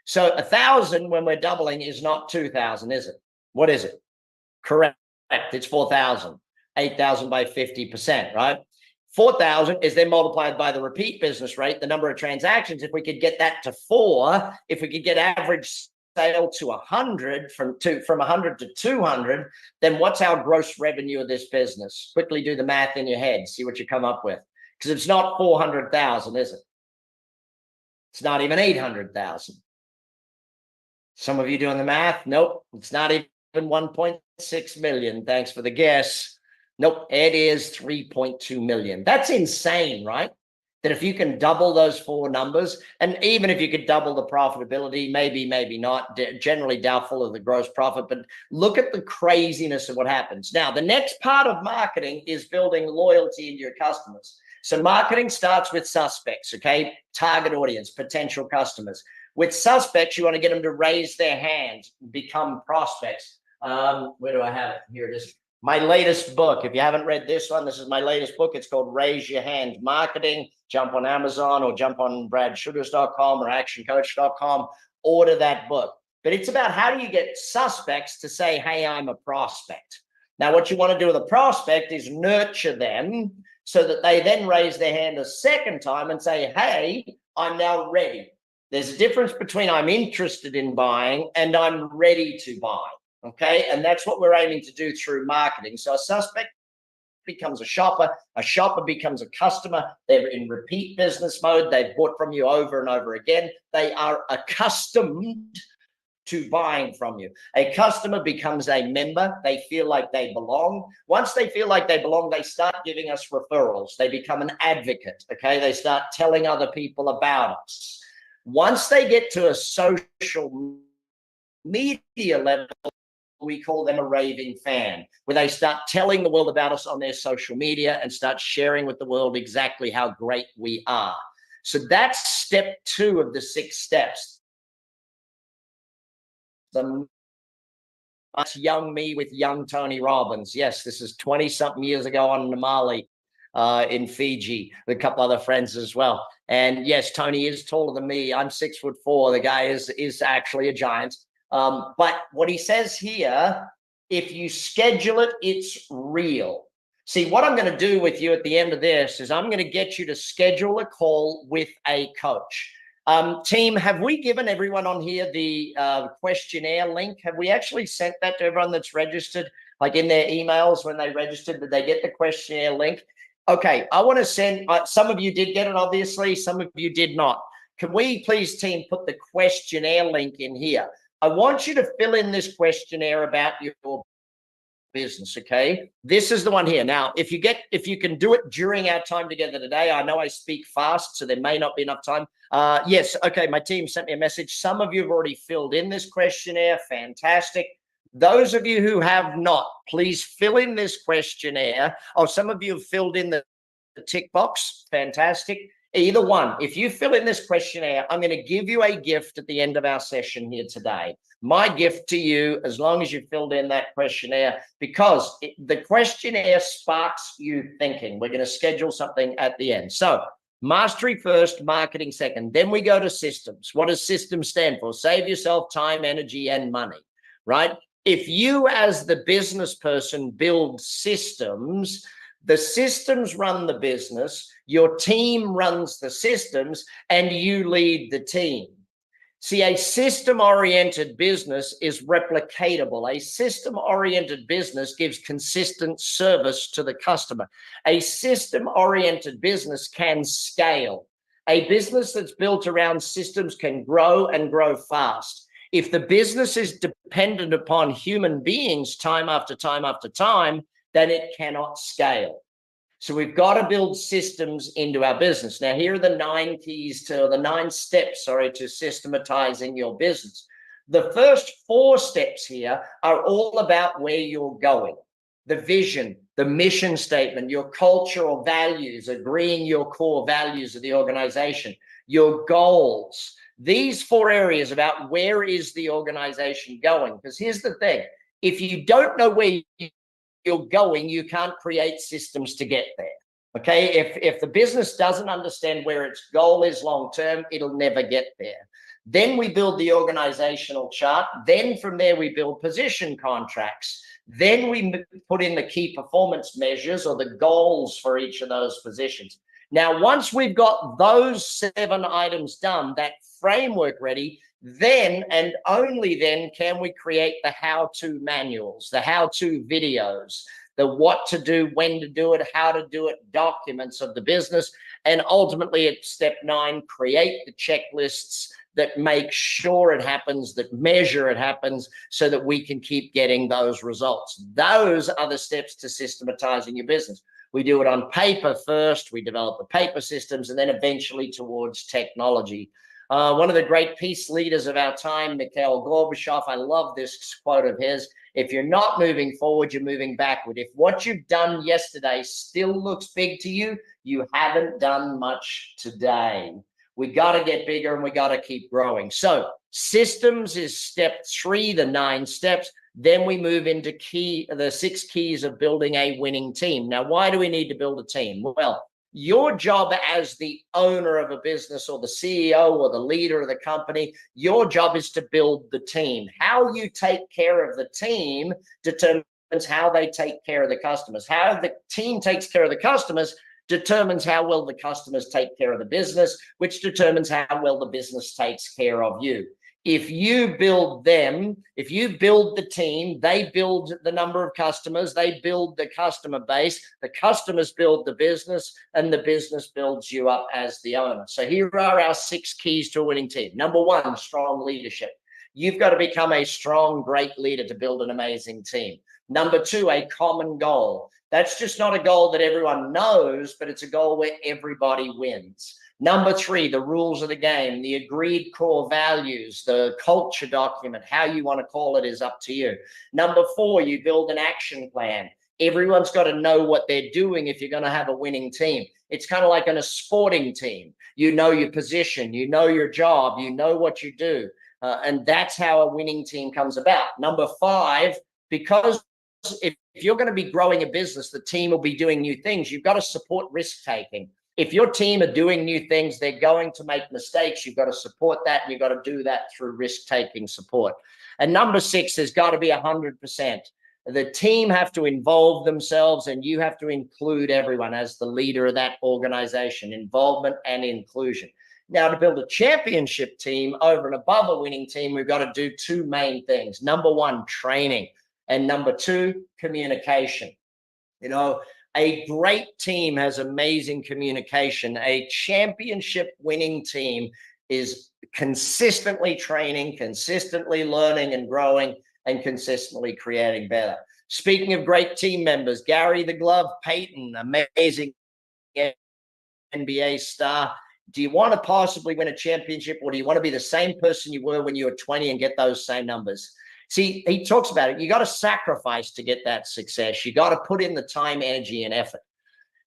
So 1,000 when we're doubling is not 2,000, is it? What is it? Correct. It's 4,000. 8,000 by 50%, right? 4,000 is then multiplied by the repeat business rate, the number of transactions. If we could get that to 4, if we could get average sale to 100, from 100 to 200, then what's our gross revenue of this business? Quickly do the math in your head, see what you come up with. Because it's not 400,000, is it? It's not even 800,000. Some of you doing the math? Nope, it's not even 1.6 million. Thanks for the guess. Nope, it is 3.2 million. That's insane, right? That if you can double those 4 numbers, and even if you could double the profitability, maybe not, generally doubtful of the gross profit, but look at the craziness of what happens. Now, the next part of marketing is building loyalty into your customers. So marketing starts with suspects, okay? Target audience, potential customers. With suspects, you want to get them to raise their hands, become prospects. Where do I have it? Here it is. My latest book. If you haven't read this one, this is my latest book. It's called Raise Your Hand Marketing. Jump on Amazon or jump on bradsugars.com or actioncoach.com. Order that book. But it's about how do you get suspects to say, hey, I'm a prospect. Now, what you want to do with a prospect is nurture them so that they then raise their hand a second time and say, hey, I'm now ready. There's a difference between I'm interested in buying and I'm ready to buy. Okay. And that's what we're aiming to do through marketing. So a suspect becomes a shopper becomes a customer. They're in repeat business mode. They've bought from you over and over again. They are accustomed to buying from you. A customer becomes a member. They feel like they belong. Once they feel like they belong, they start giving us referrals. They become an advocate. Okay. They start telling other people about us. Once they get to a social media level, we call them a raving fan, where they start telling the world about us on their social media and start sharing with the world exactly how great we are. So that's step 2 of the 6 steps. That's young me with young Tony Robbins. Yes, this is 20-something years ago on Namali. in Fiji, with a couple other friends as well. And yes, Tony is taller than me. I'm 6'4". The guy is actually a giant. But what he says here, if you schedule it, it's real. See, what I'm going to do with you at the end of this is I'm going to get you to schedule a call with a coach. Team, have we given everyone on here the questionnaire link? Have we actually sent that to everyone that's registered, like in their emails when they registered? Did they get the questionnaire link? Okay, I want to send, some of you did get it, obviously, some of you did not. Can we please, team, put the questionnaire link in here? I want you to fill in this questionnaire about your business. Okay, this is the one here. Now, if you can do it during our time together today, I know I speak fast, so there may not be enough time. Yes, okay, my team sent me a message. Some of you have already filled in this questionnaire. Fantastic. Those of you who have not, please fill in this questionnaire. Oh, some of you have filled in the tick box. Fantastic. Either one. If you fill in this questionnaire, I'm going to give you a gift at the end of our session here today. My gift to you, as long as you filled in that questionnaire, because the questionnaire sparks you thinking. We're going to schedule something at the end. So mastery first, marketing second. Then we go to systems. What does systems stand for? Save yourself time, energy, and money, right? If you as the business person build systems, the systems run the business, your team runs the systems, and you lead the team. See, a system-oriented business is replicatable. A system-oriented business gives consistent service to the customer. A system-oriented business can scale. A business that's built around systems can grow and grow fast. If the business is dependent upon human beings time after time after time, then it cannot scale. So we've got to build systems into our business. Now, here are the 9 steps, to systematizing your business. The first 4 steps here are all about where you're going. The vision, the mission statement, your cultural values, agreeing your core values of the organization, your goals. These 4 areas about where is the organization going. Because here's the thing, if you don't know where you're going, you can't create systems to get there. Okay, if the business doesn't understand where its goal is long term, it'll never get there. Then we build the organizational chart. Then from there we build position contracts. Then we put in the key performance measures or the goals for each of those positions. Now, once we've got those 7 items done, that framework ready, then and only then can we create the how-to manuals, the how-to videos, the what to do, when to do it, how to do it, documents of the business. And ultimately at step 9, create the checklists that make sure it happens, that measure it happens, so that we can keep getting those results. Those are the steps to systematizing your business. We do it on paper first, we develop the paper systems, and then eventually towards technology. One of the great peace leaders of our time, Mikhail Gorbachev, I love this quote of his: if you're not moving forward, you're moving backward. If what you've done yesterday still looks big to you, you haven't done much today. We got to get bigger and we got to keep growing. So systems is step 3, the 9 steps. Then we move into the 6 keys of building a winning team. Now, why do we need to build a team? Well, your job as the owner of a business or the CEO or the leader of the company, your job is to build the team. How you take care of the team determines how they take care of the customers. How the team takes care of the customers determines how well the customers take care of the business, which determines how well the business takes care of you. If you build them, if you build the team, they build the number of customers, they build the customer base, the customers build the business, and the business builds you up as the owner. So here are our 6 keys to a winning team. Number 1, strong leadership. You've got to become a strong, great leader to build an amazing team. Number 2, a common goal. That's just not a goal that everyone knows, but it's a goal where everybody wins. Number 3, the rules of the game, the agreed core values, the culture document, how you want to call it is up to you. Number 4, you build an action plan. Everyone's got to know what they're doing if you're going to have a winning team. It's kind of like in a sporting team. You know your position, you know your job, you know what you do. And that's how a winning team comes about. Number 5, because if you're going to be growing a business, the team will be doing new things. You've got to support risk taking. If your team are doing new things, they're going to make mistakes. You've got to support that, and you've got to do that through risk-taking support. And number 6, there's got to be 100%. The team have to involve themselves, and you have to include everyone as the leader of that organization. Involvement and inclusion. Now, to build a championship team over and above a winning team, we've got to do 2 main things. Number 1, training. And number 2, communication. You know, a great team has amazing communication. A championship winning team is consistently training, consistently learning and growing, and consistently creating better. Speaking of great team members, Gary the Glove Payton, amazing NBA star. Do you want to possibly win a championship, or do you want to be the same person you were when you were 20 and get those same numbers? See, he talks about it. You got to sacrifice to get that success. You got to put in the time, energy, and effort.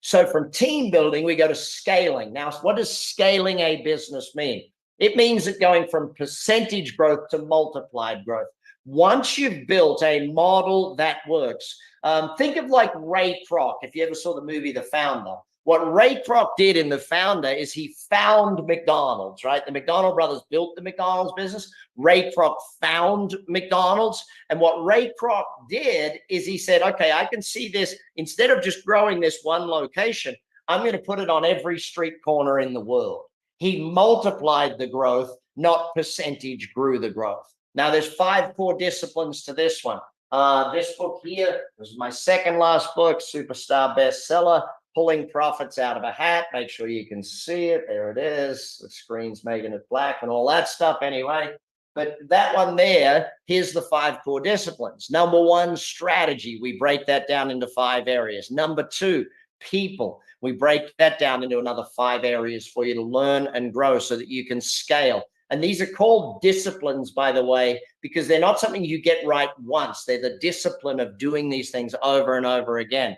So from team building, we go to scaling. Now, what does scaling a business mean? It means that going from percentage growth to multiplied growth. Once you've built a model that works, think of like Ray Kroc. If you ever saw the movie The Founder, what Ray Kroc did in The Founder is he found McDonald's, right? The McDonald brothers built the McDonald's business. Ray Kroc found McDonald's. And what Ray Kroc did is he said, okay, I can see this. Instead of just growing this one location, I'm going to put it on every street corner in the world. He multiplied the growth, not percentage grew the growth. Now, there's 5 core disciplines to this one. This book here was my second last book, superstar bestseller, Pulling Profits Out of a Hat. Make sure you can see it. There it is. The screen's making it black and all that stuff anyway. But that one there, here's the 5 core disciplines. Number 1, strategy. We break that down into 5 areas. Number 2, people. We break that down into another 5 areas for you to learn and grow so that you can scale. And these are called disciplines, by the way, because they're not something you get right once. They're the discipline of doing these things over and over again.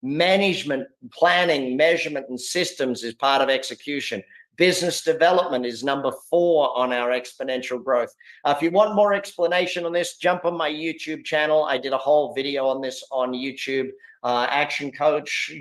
Management, planning, measurement, and systems is part of execution. Business development is number 4 on our exponential growth. If you want more explanation on this, jump on my YouTube channel. I did a whole video on this on YouTube. ActionCOACH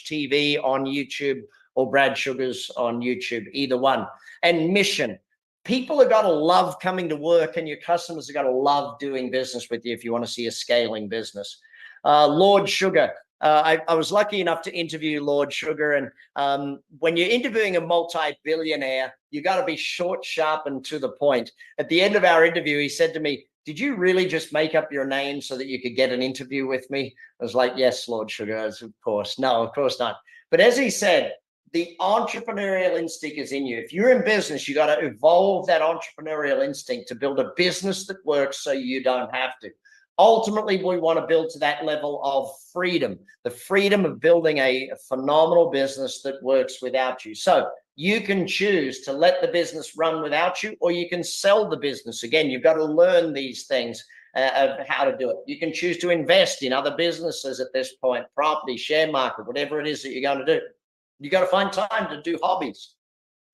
TV on YouTube, or Brad Sugars on YouTube, either one. And mission. People have got to love coming to work, and your customers have got to love doing business with you if you want to see a scaling business. Lord Sugar. I was lucky enough to interview Lord Sugar. And when you're interviewing a multi-billionaire, you got to be short, sharp, and to the point. At the end of our interview, he said to me, did you really just make up your name so that you could get an interview with me? I was like, yes, Lord Sugar. Of course. No, of course not. But as he said, the entrepreneurial instinct is in you. If you're in business, you got to evolve that entrepreneurial instinct to build a business that works so you don't have to. Ultimately, we want to build to that level of freedom, the freedom of building a phenomenal business that works without you. So you can choose to let the business run without you, or you can sell the business. Again, you've got to learn these things of how to do it. You can choose to invest in other businesses at this point, property, share market, whatever it is that you're going to do. You got to find time to do hobbies.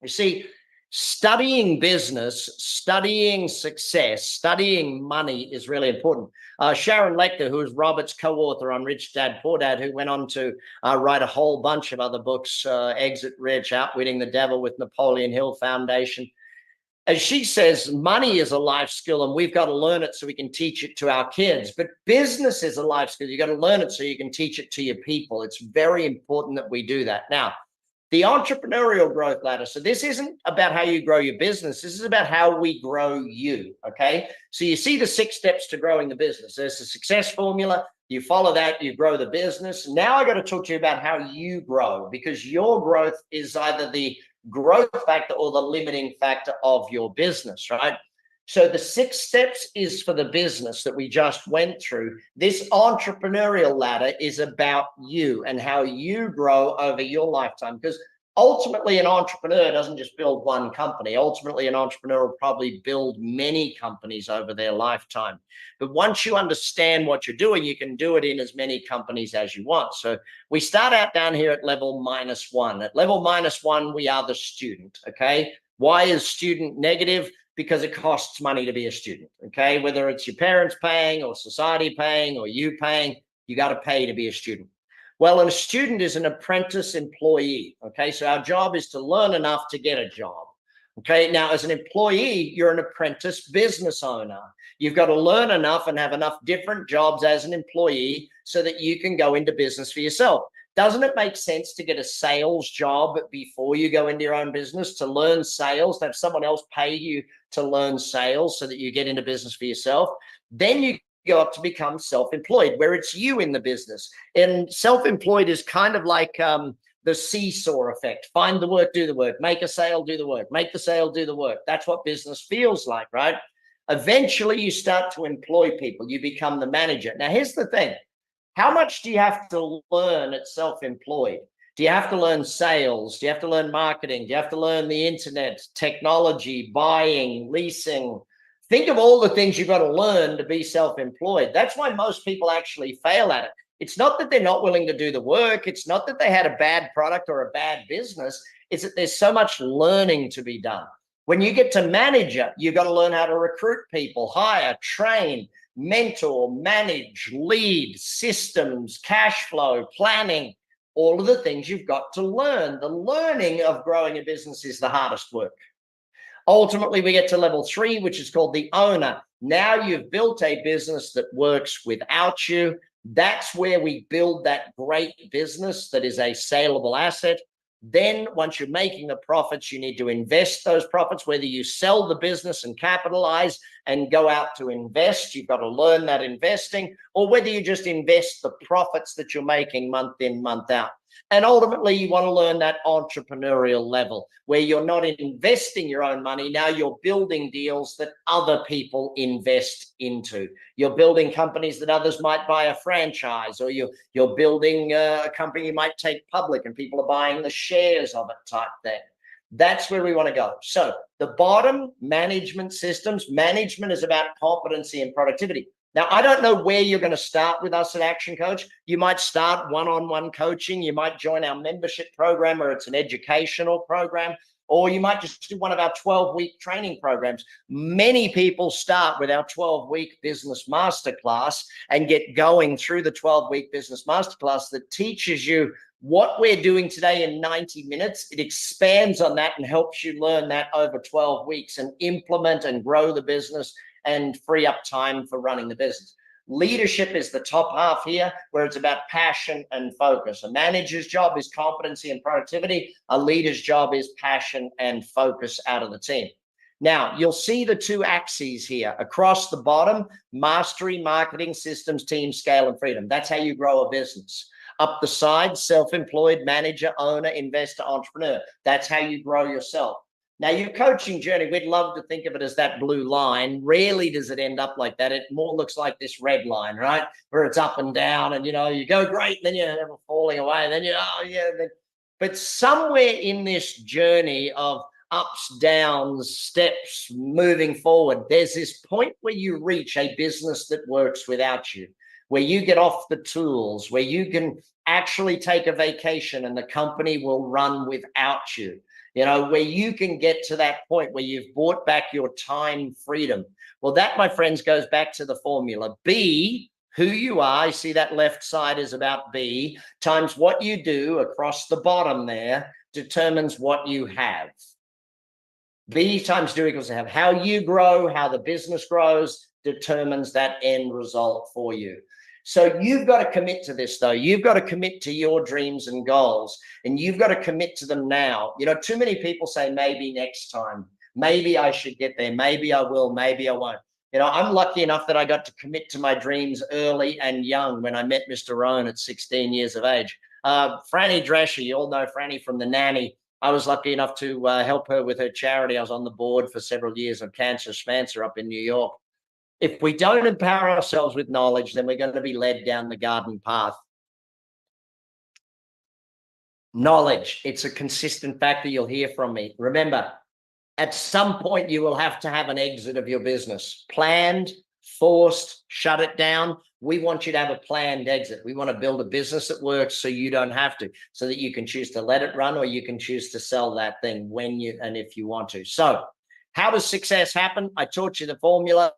You see, studying business, studying success, studying money is really important. Sharon Lechter, who is Robert's co-author on Rich Dad, Poor Dad, who went on to write a whole bunch of other books, Exit Rich, Outwitting the Devil with Napoleon Hill Foundation. As she says, money is a life skill, and we've got to learn it so we can teach it to our kids. But business is a life skill. You got to learn it so you can teach it to your people. It's very important that we do that. Now, the entrepreneurial growth ladder. So this isn't about how you grow your business. This is about how we grow you, okay? So you see the 6 steps to growing the business. There's the success formula. You follow that, you grow the business. Now I got to talk to you about how you grow, because your growth is either the growth factor or the limiting factor of your business, right? So the 6 steps is for the business that we just went through. This entrepreneurial ladder is about you and how you grow over your lifetime, because ultimately an entrepreneur doesn't just build one company. Ultimately, an entrepreneur will probably build many companies over their lifetime. But once you understand what you're doing, you can do it in as many companies as you want. So we start out down here at level -1. At level -1, we are the student, okay? Why is student negative? because it costs money to be a student. Okay, whether it's your parents paying or society paying or you paying, you got to pay to be a student. Well, a student is an apprentice employee. Okay, so our job is to learn enough to get a job. Okay, now as an employee, you're an apprentice business owner. You've got to learn enough and have enough different jobs as an employee so that you can go into business for yourself. Doesn't it make sense to get a sales job before you go into your own business, to learn sales, to have someone else pay you to learn sales so that you get into business for yourself? Then you go up to become self-employed, where it's you in the business. And self-employed is kind of like the seesaw effect. Find the work, do the work, make a sale, do the work, make the sale, do the work. That's what business feels like, right? Eventually, you start to employ people. You become the manager. Now, here's the thing. How much do you have to learn at self-employed? Do you have to learn sales? Do you have to learn marketing? Do you have to learn the internet, technology, buying, leasing? Think of all the things you've got to learn to be self-employed. That's why most people actually fail at it. It's not that they're not willing to do the work. It's not that they had a bad product or a bad business. It's that there's so much learning to be done. When you get to manager, you've got to learn how to recruit people, hire, train, mentor, manage, lead, systems, cash flow, planning, all of the things you've got to learn. The learning of growing a business is the hardest work. Ultimately, we get to level 3, which is called the owner. Now you've built a business that works without you. That's where we build that great business that is a saleable asset. Then once you're making the profits, you need to invest those profits, whether you sell the business and capitalize and go out to invest. You've got to learn that investing, or whether you just invest the profits that you're making month in, month out. And ultimately, you want to learn that entrepreneurial level where you're not investing your own money. Now you're building deals that other people invest into. You're building companies that others might buy a franchise, or you're building a company you might take public and people are buying the shares of it type thing. That's where we want to go. So the bottom, management systems. Management is about competency and productivity. Now, I don't know where you're going to start with us at Action Coach. You might start one-on-one coaching. You might join our membership program, or it's an educational program, or you might just do one of our 12-week training programs. Many people start with our 12-week business masterclass and get going through the 12-week business masterclass that teaches you what we're doing today in 90 minutes. It expands on that and helps you learn that over 12 weeks and implement and grow the business and free up time for running the business. Leadership is the top half here, where it's about passion and focus. A manager's job is competency and productivity. A leader's job is passion and focus out of the team. Now, you'll see the 2 axes here. Across the bottom, mastery, marketing, systems, team, scale, and freedom. That's how you grow a business. Up the side, self-employed, manager, owner, investor, entrepreneur. That's how you grow yourself. Now, your coaching journey, we'd love to think of it as that blue line. Rarely does it end up like that. It more looks like this red line, right? Where it's up and down and, you go great, then you're falling away. And then but somewhere in this journey of ups, downs, steps, moving forward, there's this point where you reach a business that works without you, where you get off the tools, where you can actually take a vacation and the company will run without you. Where you can get to that point where you've bought back your time freedom. Well, that, my friends, goes back to the formula. Be who you are. You see that left side is about be times what you do across the bottom there determines what you have. Be times do equals have. How you grow, how the business grows determines that end result for you. So you've got to commit to this, though. You've got to commit to your dreams and goals, and you've got to commit to them now. Too many people say maybe next time, maybe I should get there, maybe I will, maybe I won't. I'm lucky enough that I got to commit to my dreams early and young when I met Mr. Rohn at 16 years of age. Franny Drescher, you all know Franny from The Nanny. I was lucky enough to help her with her charity. I was on the board for several years of Cancer Schmancer up in New York. If we don't empower ourselves with knowledge, then we're going to be led down the garden path. Knowledge, it's a consistent factor. You'll hear from me. Remember, at some point, you will have to have an exit of your business. Planned, forced, shut it down. We want you to have a planned exit. We want to build a business that works so you don't have to, so that you can choose to let it run, or you can choose to sell that thing when you and if you want to. So How does success happen? I taught you the formula.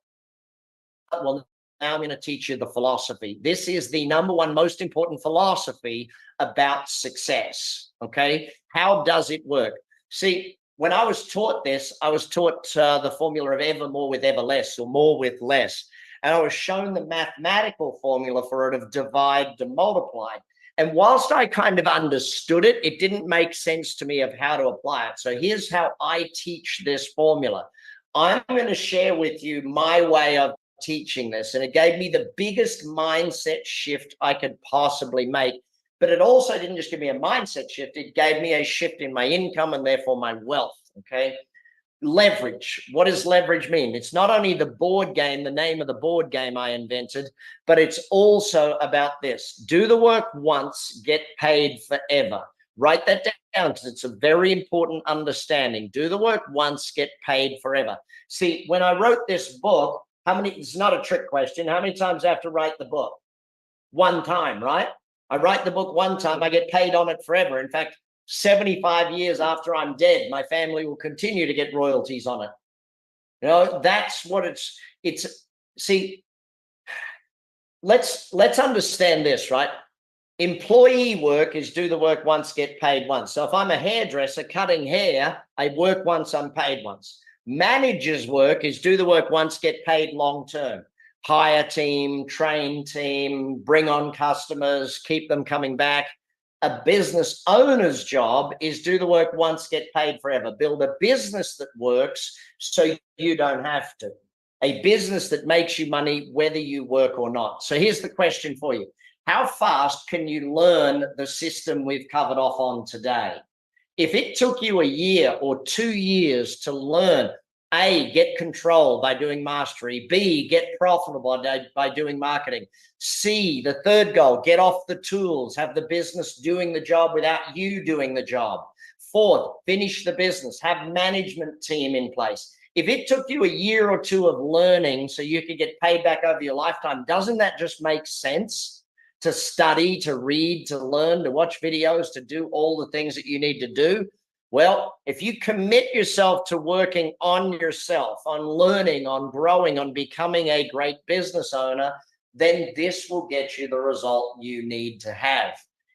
Well, now I'm going to teach you the philosophy. This is the number one most important philosophy about success. Okay. How does it work? See, when I was taught this, I was taught the formula of ever more with ever less, or more with less. And I was shown the mathematical formula for it of divide to multiply. And whilst I kind of understood it, it didn't make sense to me of how to apply it. So here's how I teach this formula. I'm going to share with you my way of teaching this, and it gave me the biggest mindset shift I could possibly make. But it also didn't just give me a mindset shift, it gave me a shift in my income and therefore my wealth. Okay. Leverage. What does leverage mean? It's not only the board game, the name of the board game I invented, but it's also about this. Do the work once, get paid forever. Write that down because it's a very important understanding. Do the work once, get paid forever. See, when I wrote this book, it's not a trick question. How many times do I have to write the book? One time, right? I write the book one time, I get paid on it forever. In fact, 75 years after I'm dead, my family will continue to get royalties on it. You know, that's what it's see, let's understand this, right? Employee work is do the work once, get paid once. So if I'm a hairdresser cutting hair, I work once, I'm paid once. Manager's work is do the work once, get paid long term. Hire team, train team, bring on customers, keep them coming back. A business owner's job is do the work once, get paid forever. Build a business that works so you don't have to. A business that makes you money whether you work or not. So here's the question for you. How fast can you learn the system we've covered off on today? If it took you a year or 2 years to learn, A, get control by doing mastery, B, get profitable by doing marketing, C, the third goal, get off the tools, have the business doing the job without you doing the job. Fourth, finish the business, have management team in place. If it took you a year or two of learning so you could get paid back over your lifetime, doesn't that just make sense? To study, to read, to learn, to watch videos, to do all the things that you need to do. Well, if you commit yourself to working on yourself, on learning, on growing, on becoming a great business owner, then this will get you the result you need to have.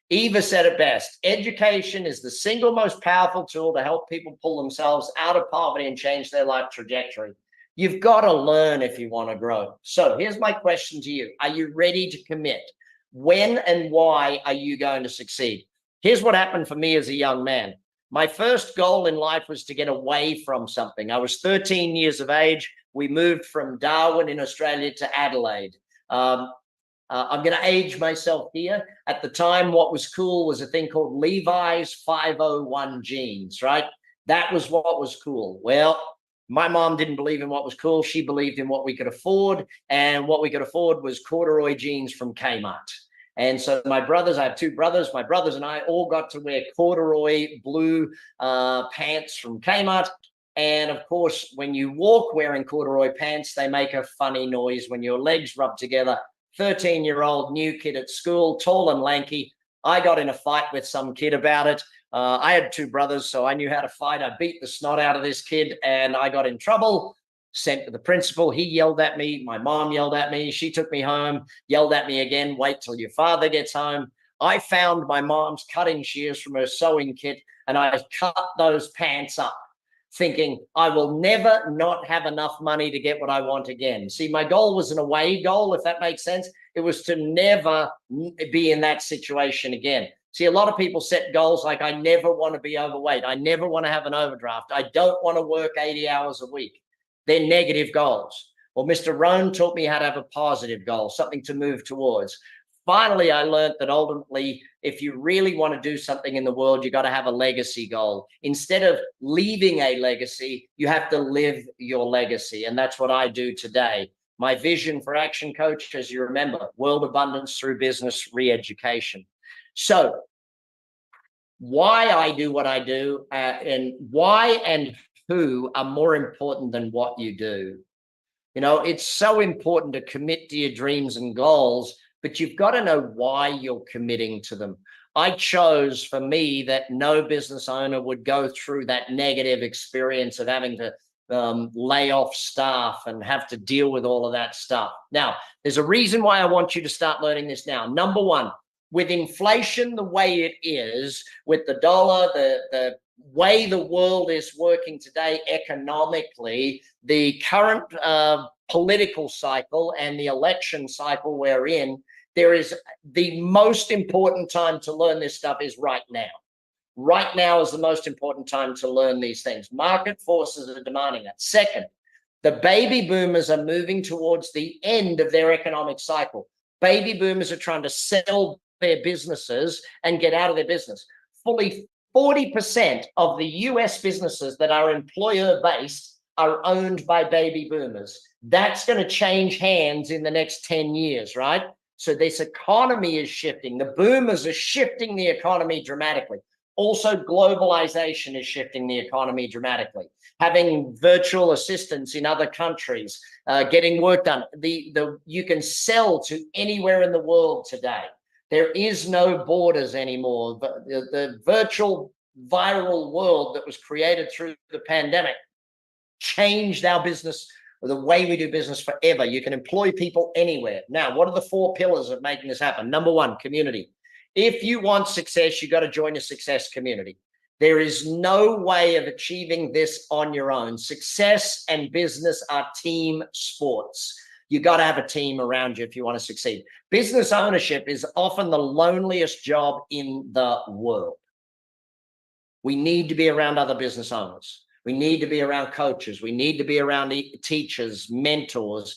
Eva said it best. Education is the single most powerful tool to help people pull themselves out of poverty and change their life trajectory. You've got to learn if you want to grow. So here's my question to you. Are you ready to commit? When and why are you going to succeed? Here's what happened for me as a young man. My first goal in life was to get away from something. I was 13 years of age. We moved from Darwin in Australia to Adelaide. I'm going to age myself here. At the time, what was cool was a thing called Levi's 501 jeans, right? That was what was cool. Well, my mom didn't believe in what was cool. She believed in what we could afford. And what we could afford was corduroy jeans from Kmart. And so my brothers, I have two brothers, my brothers and I all got to wear corduroy blue pants from Kmart. And of course, when you walk wearing corduroy pants, they make a funny noise when your legs rub together. 13-year-old new kid at school, tall and lanky. I got in a fight with some kid about it. I had two brothers, so I knew how to fight. I beat the snot out of this kid and I got in trouble, sent to the principal. He yelled at me. My mom yelled at me. She took me home, yelled at me again. Wait till your father gets home. I found my mom's cutting shears from her sewing kit and I cut those pants up, thinking I will never not have enough money to get what I want again. See, my goal was an away goal, if that makes sense. It was to never be in that situation again. See, a lot of people set goals like, I never want to be overweight. I never want to have an overdraft. I don't want to work 80 hours a week. They're negative goals. Well, Mr. Rohn taught me how to have a positive goal, something to move towards. Finally, I learned that ultimately, if you really want to do something in the world, you got to have a legacy goal. Instead of leaving a legacy, you have to live your legacy. And that's what I do today. My vision for Action Coach, as you remember, world abundance through business re-education. So why I do what I do and why and who are more important than what you do. You know, it's so important to commit to your dreams and goals, but you've got to know why you're committing to them. I chose for me that no business owner would go through that negative experience of having to lay off staff and have to deal with all of that stuff. Now, there's a reason why I want you to start learning this now. Number one, with inflation the way it is, with the dollar, the way the world is working today economically, the current political cycle and the election cycle we're in, there is the most important time to learn this stuff is right now. Right now is the most important time to learn these things. Market forces are demanding that. Second, the baby boomers are moving towards the end of their economic cycle. Baby boomers are trying to sell their businesses and get out of their business. Fully 40% of the US businesses that are employer-based are owned by baby boomers. That's going to change hands in the next 10 years, right? So this economy is shifting. The boomers are shifting the economy dramatically. Also, globalization is shifting the economy dramatically. Having virtual assistants in other countries, getting work done. You can sell to anywhere in the world today. There is no borders anymore. The virtual viral world that was created through the pandemic changed our business, the way we do business forever. You can employ people anywhere. Now, what are the 4 pillars of making this happen? Number 1, community. If you want success, you got to join a success community. There is no way of achieving this on your own. Success and business are team sports. You got to have a team around you if you want to succeed. Business ownership is often the loneliest job in the world. We need to be around other business owners. We need to be around coaches. We need to be around teachers, mentors,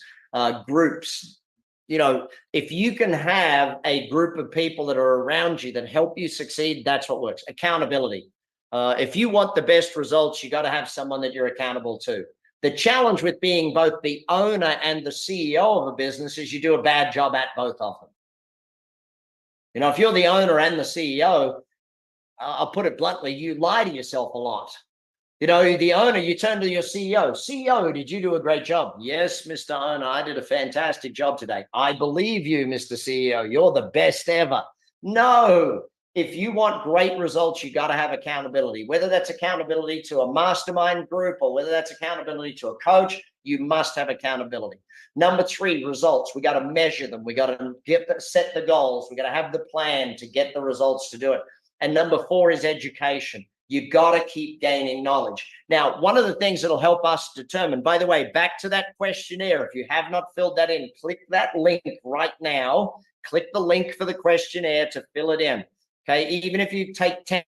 groups. You know, if you can have a group of people that are around you that help you succeed, that's what works. Accountability. If you want the best results, you got to have someone that you're accountable to. The challenge with being both the owner and the CEO of a business is you do a bad job at both of them. You know, if you're the owner and the CEO, I'll put it bluntly, you lie to yourself a lot. You know, the owner, you turn to your CEO. CEO, did you do a great job? Yes, Mr. Owner, I did a fantastic job today. I believe you, Mr. CEO. You're the best ever. No. If you want great results, you got to have accountability, whether that's accountability to a mastermind group or whether that's accountability to a coach, you must have accountability. Number 3, results. We got to measure them. We got to set the goals. We got to have the plan to get the results to do it. And number 4 is education. You got to keep gaining knowledge. Now, one of the things that'll help us determine, by the way, back to that questionnaire, if you have not filled that in, click that link right now. Click the link for the questionnaire to fill it in. Okay, even if you take 10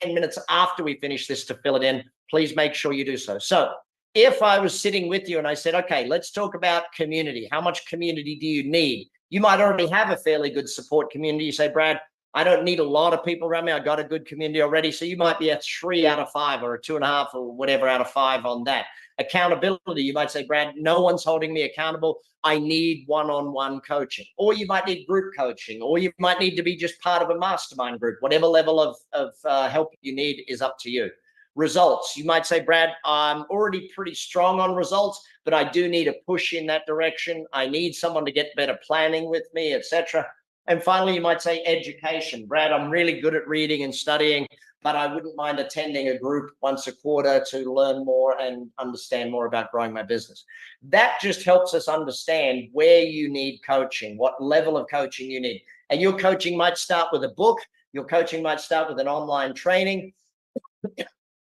minutes after we finish this to fill it in, please make sure you do so. So if I was sitting with you and I said, okay, let's talk about community. How much community do you need? You might already have a fairly good support community. You say, Brad, I don't need a lot of people around me. I got a good community already. So you might be a 3 out of 5 or a 2.5 or whatever out of 5 on that. Accountability, you might say, Brad, no one's holding me accountable. I need one-on-one coaching. Or you might need group coaching, or you might need to be just part of a mastermind group. Whatever level of help you need is up to you. Results, you might say, Brad, I'm already pretty strong on results, but I do need a push in that direction. I need someone to get better planning with me, etc. And finally, you might say education. Brad, I'm really good at reading and studying, but I wouldn't mind attending a group once a quarter to learn more and understand more about growing my business. That just helps us understand where you need coaching, what level of coaching you need. And your coaching might start with a book. Your coaching might start with an online training,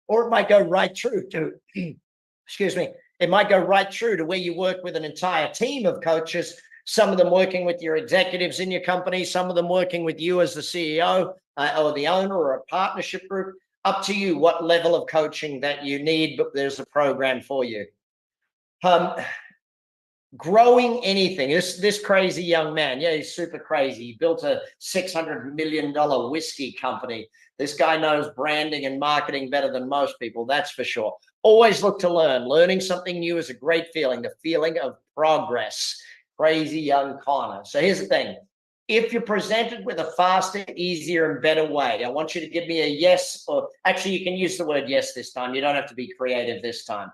or it might go right through to, excuse me, it might go right through to where you work with an entire team of coaches, some of them working with your executives in your company, some of them working with you as the CEO or the owner or a partnership group. Up to you what level of coaching that you need, but there's a program for you. Growing anything. This crazy young man, yeah, he's super crazy. He built a $600 million whiskey company. This guy knows branding and marketing better than most people, that's for sure. Always look to learn. Learning something new is a great feeling, the feeling of progress. Crazy young Connor. So here's the thing. If you're presented with a faster, easier, and better way, I want you to give me a yes, or actually you can use the word yes this time. You don't have to be creative this time.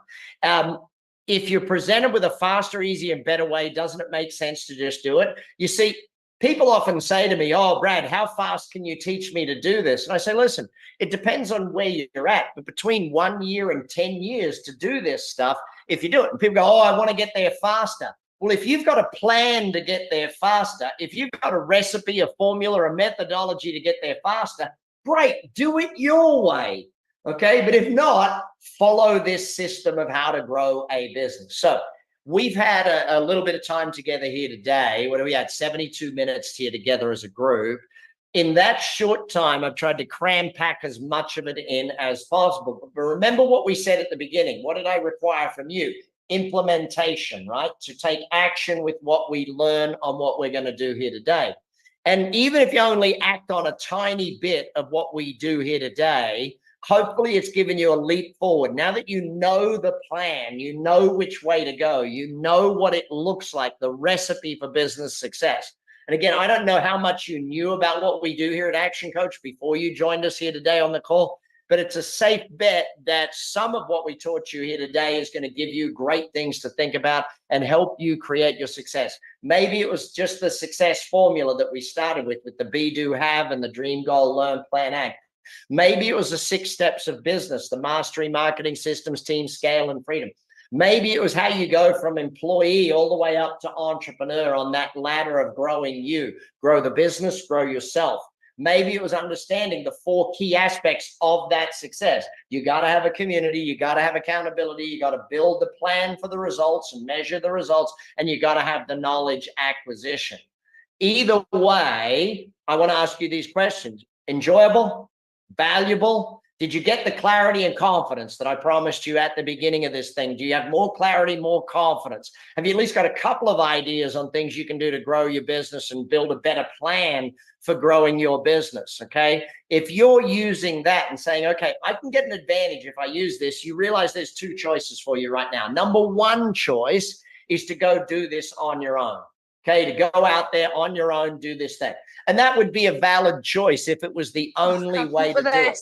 If you're presented with a faster, easier, and better way, doesn't it make sense to just do it? You see, People often say to me, oh, Brad, how fast can you teach me to do this? And I say, listen, it depends on where you're at, but between 1 year and 10 years to do this stuff, if you do it, and people go, oh, I want to get there faster. Well, if you've got a plan to get there faster, if you've got a recipe, a formula, a methodology to get there faster, great, do it your way. Okay. But if not, follow this system of how to grow a business. So we've had a little bit of time together here today. What do we had? 72 minutes here together as a group. In that short time, I've tried to cram pack as much of it in as possible. But remember what we said at the beginning. What did I require from you? Implementation, right? To take action with what we learn on what we're going to do here today. And even if you only act on a tiny bit of what we do here today, hopefully it's given you a leap forward. Now that you know the plan, you know which way to go, you know what it looks like, the recipe for business success. And again, I don't know how much you knew about what we do here at Action Coach before you joined us here today on the call, but it's a safe bet that some of what we taught you here today is going to give you great things to think about and help you create your success. Maybe it was just the success formula that we started with the be, do, have, and the dream, goal, learn, plan, act. Maybe it was the 6 steps of business, the mastery, marketing, systems, team, scale, and freedom. Maybe it was how you go from employee all the way up to entrepreneur on that ladder of growing you, grow the business, grow yourself. Maybe it was understanding the 4 key aspects of that success. You got to have a community. You got to have accountability. You got to build the plan for the results and measure the results. And you got to have the knowledge acquisition. Either way, I want to ask you these questions. Enjoyable? Valuable? Did you get the clarity and confidence that I promised you at the beginning of this thing? Do you have more clarity, more confidence? Have you at least got a couple of ideas on things you can do to grow your business and build a better plan for growing your business? Okay. If you're using that and saying, okay, I can get an advantage if I use this, you realize there's 2 choices for you right now. Number 1 choice is to go do this on your own. Okay, to go out there on your own, do this thing. And that would be a valid choice if it was the only way to do it.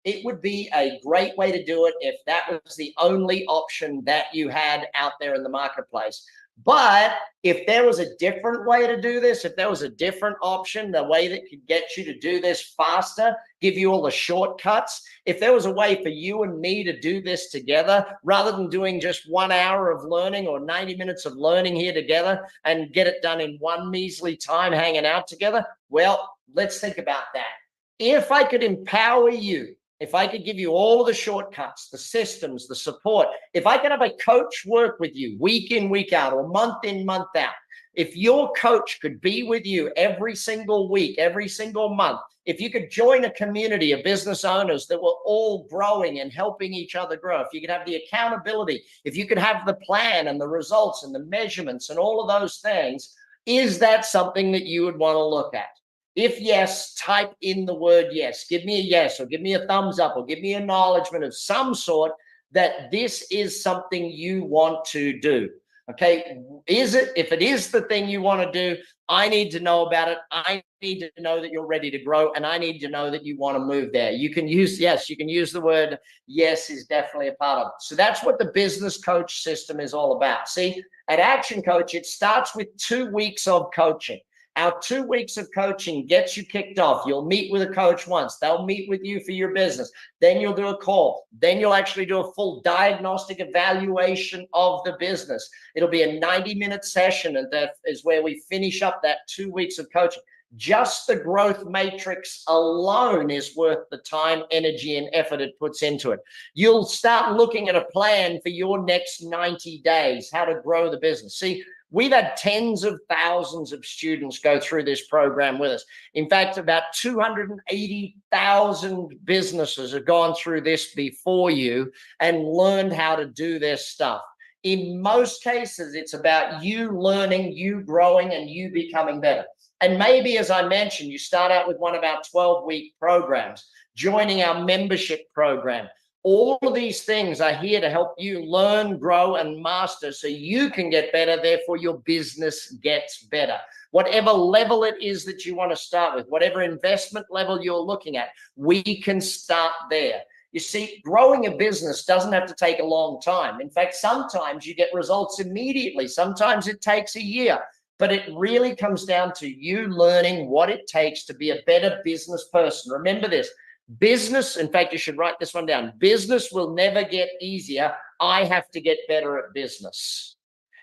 It would be a great way to do it if that was the only option that you had out there in the marketplace. But if there was a different way to do this, if there was a different option, the way that could get you to do this faster, give you all the shortcuts, if there was a way for you and me to do this together, rather than doing just 1 hour of learning or 90 minutes of learning here together and get it done in one measly time hanging out together, well, let's think about that. If I could empower you, if I could give you all of the shortcuts, the systems, the support, if I could have a coach work with you week in, week out, or month in, month out, if your coach could be with you every single week, every single month, if you could join a community of business owners that were all growing and helping each other grow, if you could have the accountability, if you could have the plan and the results and the measurements and all of those things, is that something that you would want to look at? If yes, type in the word yes. Give me a yes, or give me a thumbs up, or give me acknowledgement of some sort that this is something you want to do. Okay, is it? If it is the thing you want to do, I need to know about it. I need to know that you're ready to grow, and I need to know that you want to move there. You can use yes, you can use the word yes is definitely a part of it. So that's what the business coach system is all about. See, at Action Coach, it starts with 2 weeks of coaching. Our 2 weeks of coaching gets you kicked off. You'll meet with a coach once. They'll meet with you for your business. Then you'll do a call. Then you'll actually do a full diagnostic evaluation of the business. It'll be a 90-minute session, and that is where we finish up that 2 weeks of coaching. Just the growth matrix alone is worth the time, energy, and effort it puts into it. You'll start looking at a plan for your next 90 days, how to grow the business. See, we've had tens of thousands of students go through this program with us. In fact, about 280,000 businesses have gone through this before you and learned how to do their stuff. In most cases, it's about you learning, you growing, and you becoming better. And maybe, as I mentioned, you start out with one of our 12-week programs, joining our membership program. All of these things are here to help you learn, grow, and master so you can get better. Therefore, your business gets better. Whatever level it is that you want to start with, whatever investment level you're looking at, we can start there. You see, growing a business doesn't have to take a long time. In fact, sometimes you get results immediately. Sometimes it takes a year. but it really comes down to you learning what it takes to be a better business person. Remember this, business, in fact, you should write this one down. Business will never get easier. I have to get better at business.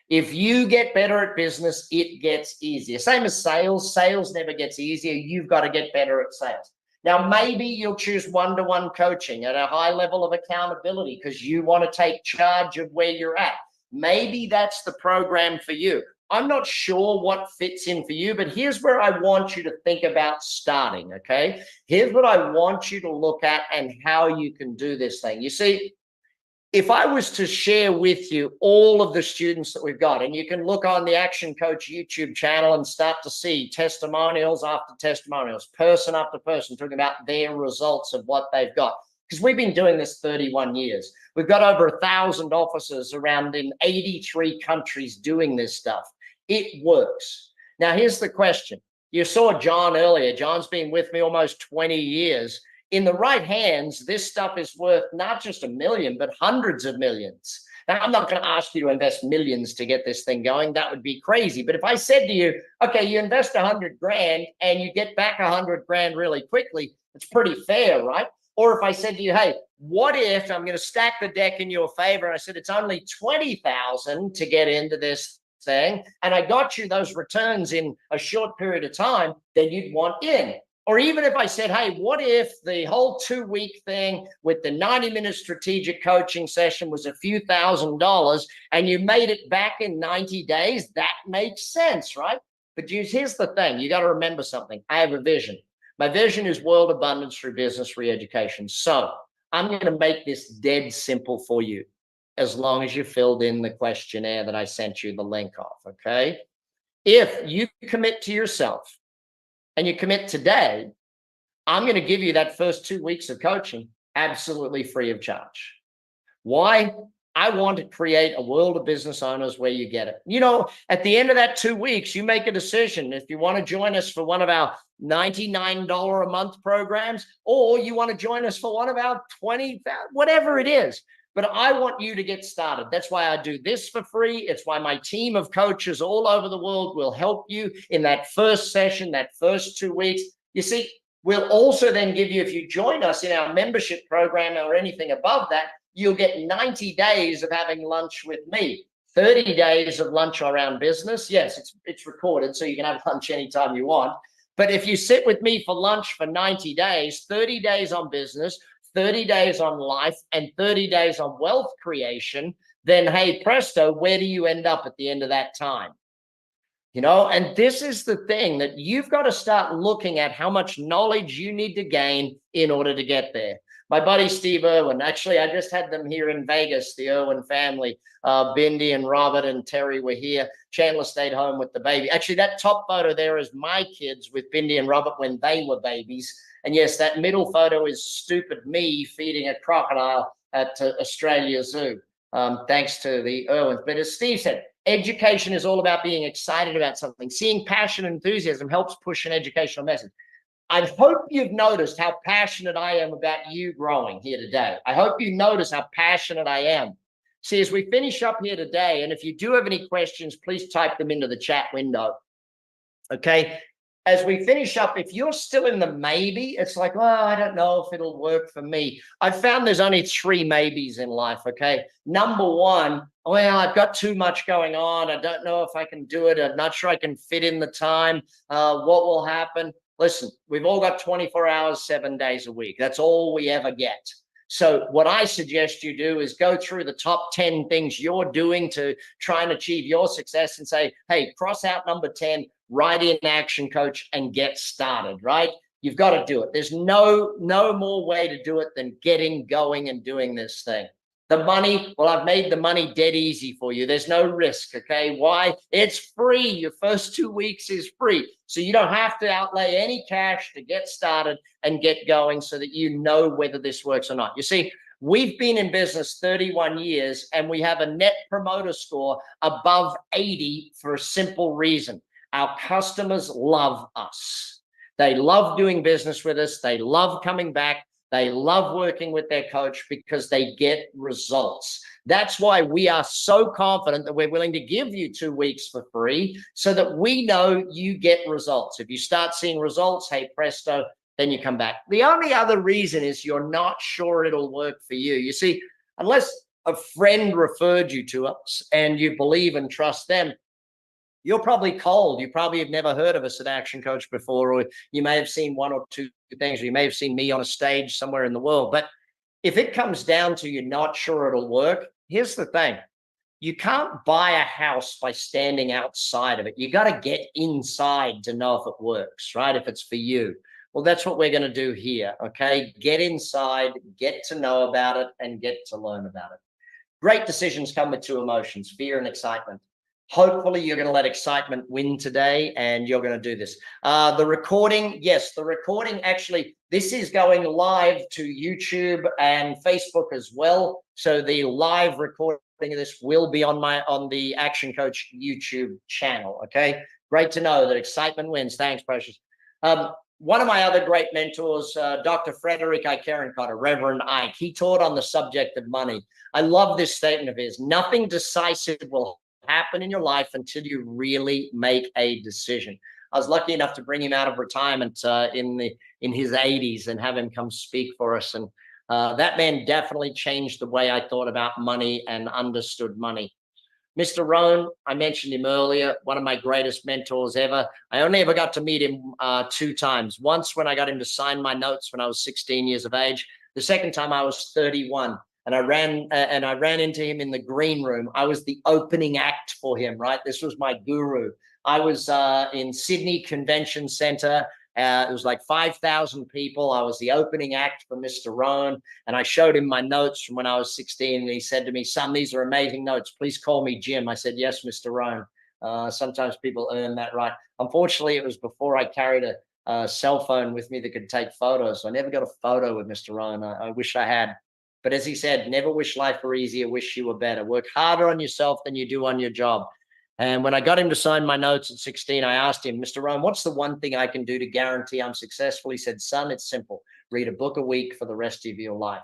If you get better at business, it gets easier. Same as sales. Sales never gets easier. You've got to get better at sales. Now, maybe you'll choose one-to-one coaching at a high level of accountability because you want to take charge of where you're at. Maybe that's the program for you. I'm not sure what fits in for you, but here's where I want you to think about starting, okay? Here's what I want you to look at and how you can do this thing. You see, if I was to share with you all of the students that we've got, and you can look on the Action Coach YouTube channel and start to see testimonials after testimonials, person after person talking about their results of what they've got. Because we've been doing this 31 years. We've got over 1,000 offices around in 83 countries doing this stuff. It works. Now, here's the question. You saw John earlier. John's been with me almost 20 years. In the right hands, this stuff is worth not just $1 million, but hundreds of millions. Now, I'm not going to ask you to invest millions to get this thing going. That would be crazy. But if I said to you, okay, you invest 100 grand and you get back 100 grand really quickly, it's pretty fair, right? Or if I said to you, hey, what if I'm going to stack the deck in your favor? And I said, it's only 20,000 to get into this thing, and I got you those returns in a short period of time, then you'd want in. Or even if I said, hey, what if the whole 2-week thing with the 90-minute strategic coaching session was a few $1,000s and you made it back in 90 days? That makes sense, right? But here's the thing. You got to remember something. I have a vision. My vision is world abundance through business re-education. So I'm going to make this dead simple for you, as long as you filled in the questionnaire that I sent you the link of, okay? If you commit to yourself and you commit today, I'm going to give you that first 2 weeks of coaching absolutely free of charge. Why? I want to create a world of business owners where you get it. You know, at the end of that 2 weeks, you make a decision if you want to join us for one of our $99 a month programs, or you want to join us for one of our 20, whatever it is. But I want you to get started. That's why I do this for free. It's why my team of coaches all over the world will help you in that first session, that first 2 weeks. You see, we'll also then give you, if you join us in our membership program or anything above that, you'll get 90 days of having lunch with me, 30 days of lunch around business. Yes, it's recorded, so you can have lunch anytime you want. But if you sit with me for lunch for 90 days, 30 days on business, 30 days on life, and 30 days on wealth creation, then hey, presto, where do you end up at the end of that time? You know, and this is the thing that you've got to start looking at how much knowledge you need to gain in order to get there. My buddy Steve Irwin, actually, I just had them here in Vegas, the Irwin family. Bindi and Robert and Terry were here. Chandler stayed home with the baby. Actually, that top photo there is my kids with Bindi and Robert when they were babies. And yes, that middle photo is stupid me feeding a crocodile at Australia Zoo, thanks to the Irwins. But as Steve said, education is all about being excited about something. Seeing passion and enthusiasm helps push an educational message. I hope you've noticed how passionate I am about you growing here today. I hope you notice how passionate I am. See, as we finish up here today, and if you do have any questions, please type them into the chat window. Okay. As we finish up, if you're still in the maybe, it's like, well, I don't know if it'll work for me. I've found there's only 3 maybes in life, okay? Number one, well, I've got too much going on. I don't know if I can do it. I'm not sure I can fit in the time. What will happen? Listen, we've all got 24 hours, 7 days a week. That's all we ever get. So what I suggest you do is go through the top 10 things you're doing to try and achieve your success and say, hey, cross out number 10, write in Action Coach and get started, right? You've got to do it. There's no more way to do it than getting going and doing this thing. The money, well, I've made the money dead easy for you. There's no risk, okay? Why? It's free. Your first 2 weeks is free. So you don't have to outlay any cash to get started and get going so that you know whether this works or not. You see, we've been in business 31 years and we have a net promoter score above 80 for a simple reason. Our customers love us. They love doing business with us. They love coming back. They love working with their coach because they get results. That's why we are so confident that we're willing to give you 2 weeks for free so that we know you get results. If you start seeing results, hey, presto, then you come back. The only other reason is you're not sure it'll work for you. You see, unless a friend referred you to us and you believe and trust them, you're probably cold. You probably have never heard of us at Action Coach before, or you may have seen one or two things, or you may have seen me on a stage somewhere in the world. But if it comes down to you're not sure it'll work, here's the thing. You can't buy a house by standing outside of it. You got to get inside to know if it works, right? If it's for you. Well, that's what we're going to do here, okay? Get inside, get to know about it, and get to learn about it. Great decisions come with 2 emotions, fear and excitement. Hopefully you're going to let excitement win today and you're going to do this. The recording, yes, the recording actually, this is going live to YouTube and Facebook as well. So the live recording of this will be on the Action Coach YouTube channel. Okay. Great to know that excitement wins. Thanks, Precious. One of my other great mentors, Dr. Frederick Ikerenkotter, Reverend Ike, he taught on the subject of money. I love this statement of his. Nothing decisive will happen in your life until you really make a decision. I was lucky enough to bring him out of retirement in his 80s and have him come speak for us. And that man definitely changed the way I thought about money and understood money. Mr. Rohn, I mentioned him earlier, one of my greatest mentors ever. I only ever got to meet him 2 times. Once when I got him to sign my notes when I was 16 years of age. The second time I was 31. And I ran into him in the green room. I was the opening act for him, right? This was my guru. I was in Sydney Convention Center. It was like 5,000 people. I was the opening act for Mr. Rohn. And I showed him my notes from when I was 16. And he said to me, son, these are amazing notes. Please call me Jim. I said, yes, Mr. Rohn. Sometimes people earn that right. Unfortunately, it was before I carried a cell phone with me that could take photos. So I never got a photo with Mr. Rohn. I wish I had. But as he said, never wish life were easier, wish you were better. Work harder on yourself than you do on your job. And when I got him to sign my notes at 16, I asked him, Mr. Rohn, what's the one thing I can do to guarantee I'm successful? He said, son, it's simple. Read a book a week for the rest of your life.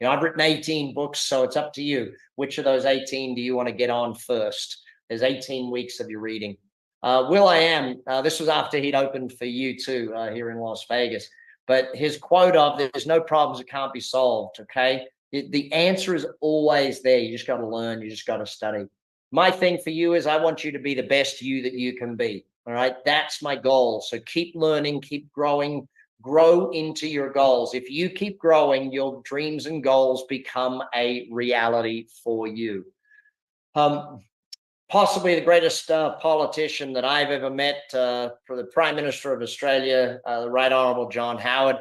You know, I've written 18 books, so it's up to you. Which of those 18 do you want to get on first? There's 18 weeks of your reading. Will.i.am, this was after he'd opened for U2 here in Las Vegas. But his quote of, there's no problems that can't be solved, okay? The answer is always there. You just got to learn. You just got to study. My thing for you is I want you to be the best you that you can be. All right. That's my goal. So keep learning, keep growing, grow into your goals. If you keep growing, your dreams and goals become a reality for you. Possibly the greatest politician that I've ever met, for the Prime Minister of Australia, the Right Honourable John Howard.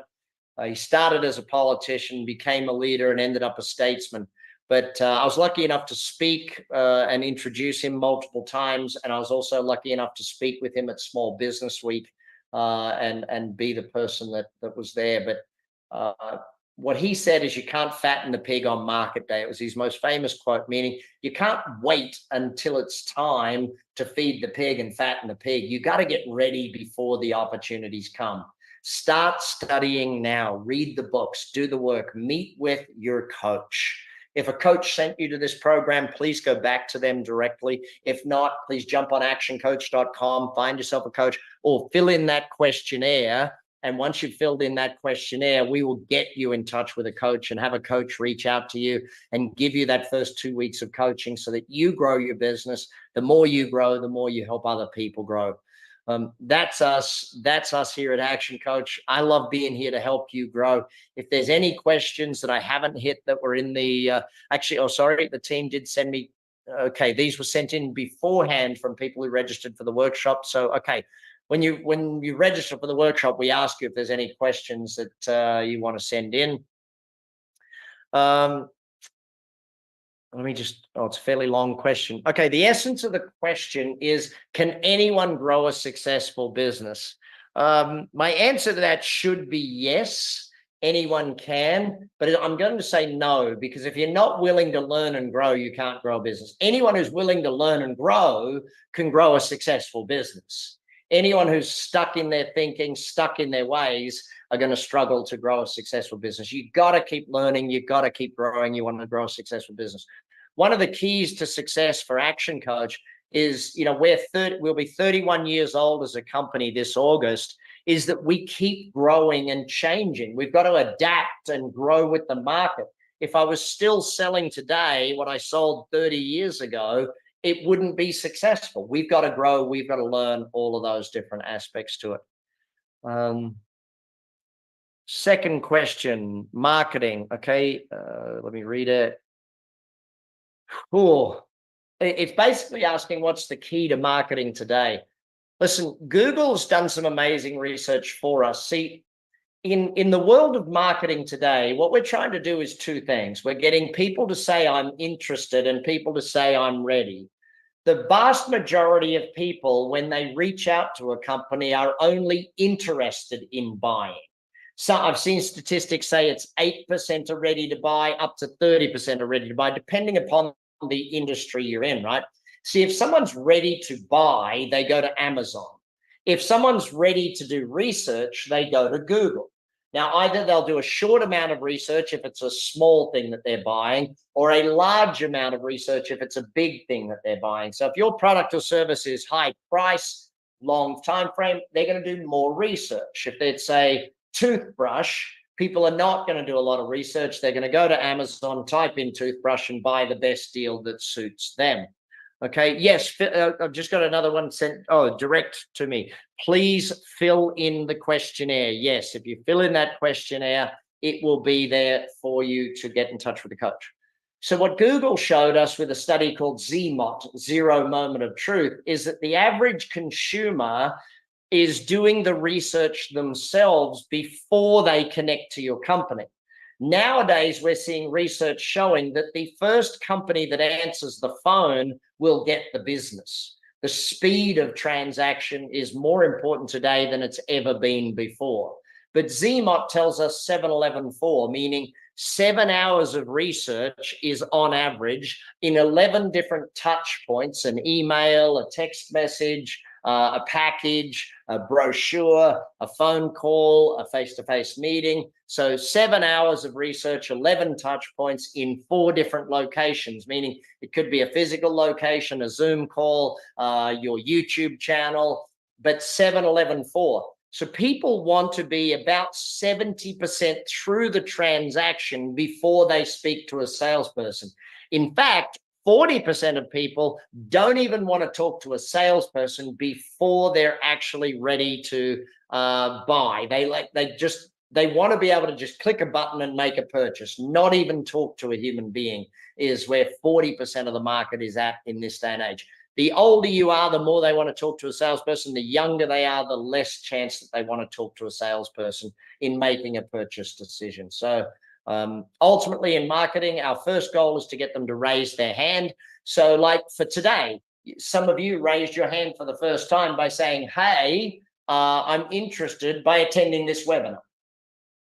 He started as a politician, became a leader, and ended up a statesman. But I was lucky enough to speak and introduce him multiple times. And I was also lucky enough to speak with him at Small Business Week and be the person that was there. But what he said is you can't fatten the pig on market day. It was his most famous quote, meaning you can't wait until it's time to feed the pig and fatten the pig. You got to get ready before the opportunities come. Start studying now, read the books, do the work, meet with your coach. If a coach sent you to this program, please go back to them directly. If not, please jump on actioncoach.com, find yourself a coach, or fill in that questionnaire. And once you've filled in that questionnaire, we will get you in touch with a coach and have a coach reach out to you and give you that first 2 weeks of coaching so that you grow your business. The more you grow, the more you help other people grow. That's us. That's us here at Action Coach. I love being here to help you grow. If there's any questions that I haven't hit that were in the, the team did send me, okay, these were sent in beforehand from people who registered for the workshop. So, okay, when you register for the workshop, we ask you if there's any questions that you want to send in. It's a fairly long question. Okay, the essence of the question is, can anyone grow a successful business? My answer to that should be yes, anyone can, but I'm going to say no, because if you're not willing to learn and grow, you can't grow a business. Anyone who's willing to learn and grow can grow a successful business. Anyone who's stuck in their thinking, stuck in their ways, are going to struggle to grow a successful business. You've got to keep learning. You've got to keep growing. You want to grow a successful business. One of the keys to success for Action Coach is, we'll be 31 years old as a company this August, is that we keep growing and changing. We've got to adapt and grow with the market. If I was still selling today what I sold 30 years ago, it wouldn't be successful. We've got to grow. We've got to learn all of those different aspects to it. Second question, marketing. Okay, let me read it. Cool. It's basically asking what's the key to marketing today. Listen, Google's done some amazing research for us. See, in the world of marketing today, what we're trying to do is two things. We're getting people to say, I'm interested, and people to say, I'm ready. The vast majority of people, when they reach out to a company, are only interested in buying. So I've seen statistics say it's 8% are ready to buy, up to 30% are ready to buy, depending upon the industry you're in, right? See, if someone's ready to buy, they go to Amazon. If someone's ready to do research, they go to Google. Now, either they'll do a short amount of research if it's a small thing that they're buying, or a large amount of research if it's a big thing that they're buying. So if your product or service is high price, long time frame, they're going to do more research. If it's a toothbrush, people are not going to do a lot of research. They're going to go to Amazon, type in toothbrush, and buy the best deal that suits them. Okay, yes, I've just got another one sent, direct to me. Please fill in the questionnaire. Yes, if you fill in that questionnaire, it will be there for you to get in touch with the coach. So what Google showed us with a study called ZMOT, Zero Moment of Truth, is that the average consumer is doing the research themselves before they connect to your company. Nowadays, we're seeing research showing that the first company that answers the phone will get the business. The speed of transaction is more important today than it's ever been before. But ZMOT tells us 7-11-4, meaning 7 hours of research is on average in 11 different touch points, an email, a text message, a package, a brochure, a phone call, a face-to-face meeting. So 7 hours of research, 11 touch points in 4 different locations, meaning it could be a physical location, a Zoom call, your YouTube channel, but 7-11-4. So people want to be about 70% through the transaction before they speak to a salesperson. In fact, 40% of people don't even want to talk to a salesperson before they're actually ready to buy. They want to be able to just click a button and make a purchase, not even talk to a human being, is where 40% of the market is at in this day and age. The older you are, the more they want to talk to a salesperson. The younger they are, the less chance that they want to talk to a salesperson in making a purchase decision. So ultimately in marketing, our first goal is to get them to raise their hand. So like for today, some of you raised your hand for the first time by saying, hey, I'm interested by attending this webinar.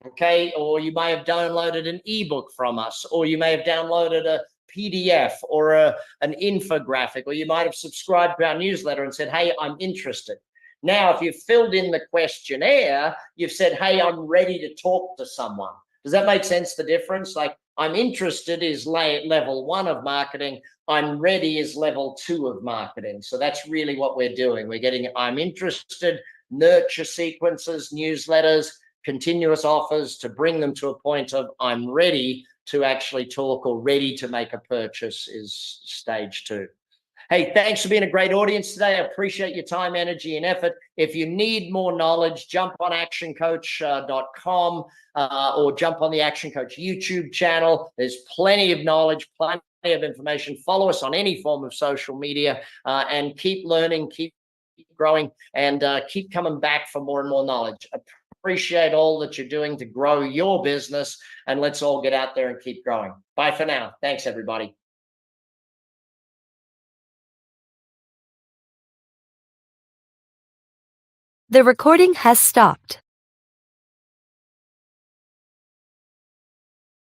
Okay, or you may have downloaded an ebook from us, or you may have downloaded a PDF or an infographic, or you might have subscribed to our newsletter and said, hey, I'm interested. Now, if you've filled in the questionnaire, you've said, hey, I'm ready to talk to someone. Does that make sense, the difference? Like, I'm interested is level 1 of marketing. I'm ready is level 2 of marketing. So that's really what we're doing. We're getting I'm interested, nurture sequences, newsletters, continuous offers to bring them to a point of I'm ready to actually talk or ready to make a purchase is stage 2. Hey, thanks for being a great audience today. I appreciate your time, energy, and effort. If you need more knowledge, jump on actioncoach.com or jump on the Action Coach YouTube channel. There's plenty of knowledge, plenty of information. Follow us on any form of social media and keep learning, keep growing, and keep coming back for more and more knowledge. Appreciate all that you're doing to grow your business, and let's all get out there and keep growing. Bye for now. Thanks, everybody. The recording has stopped.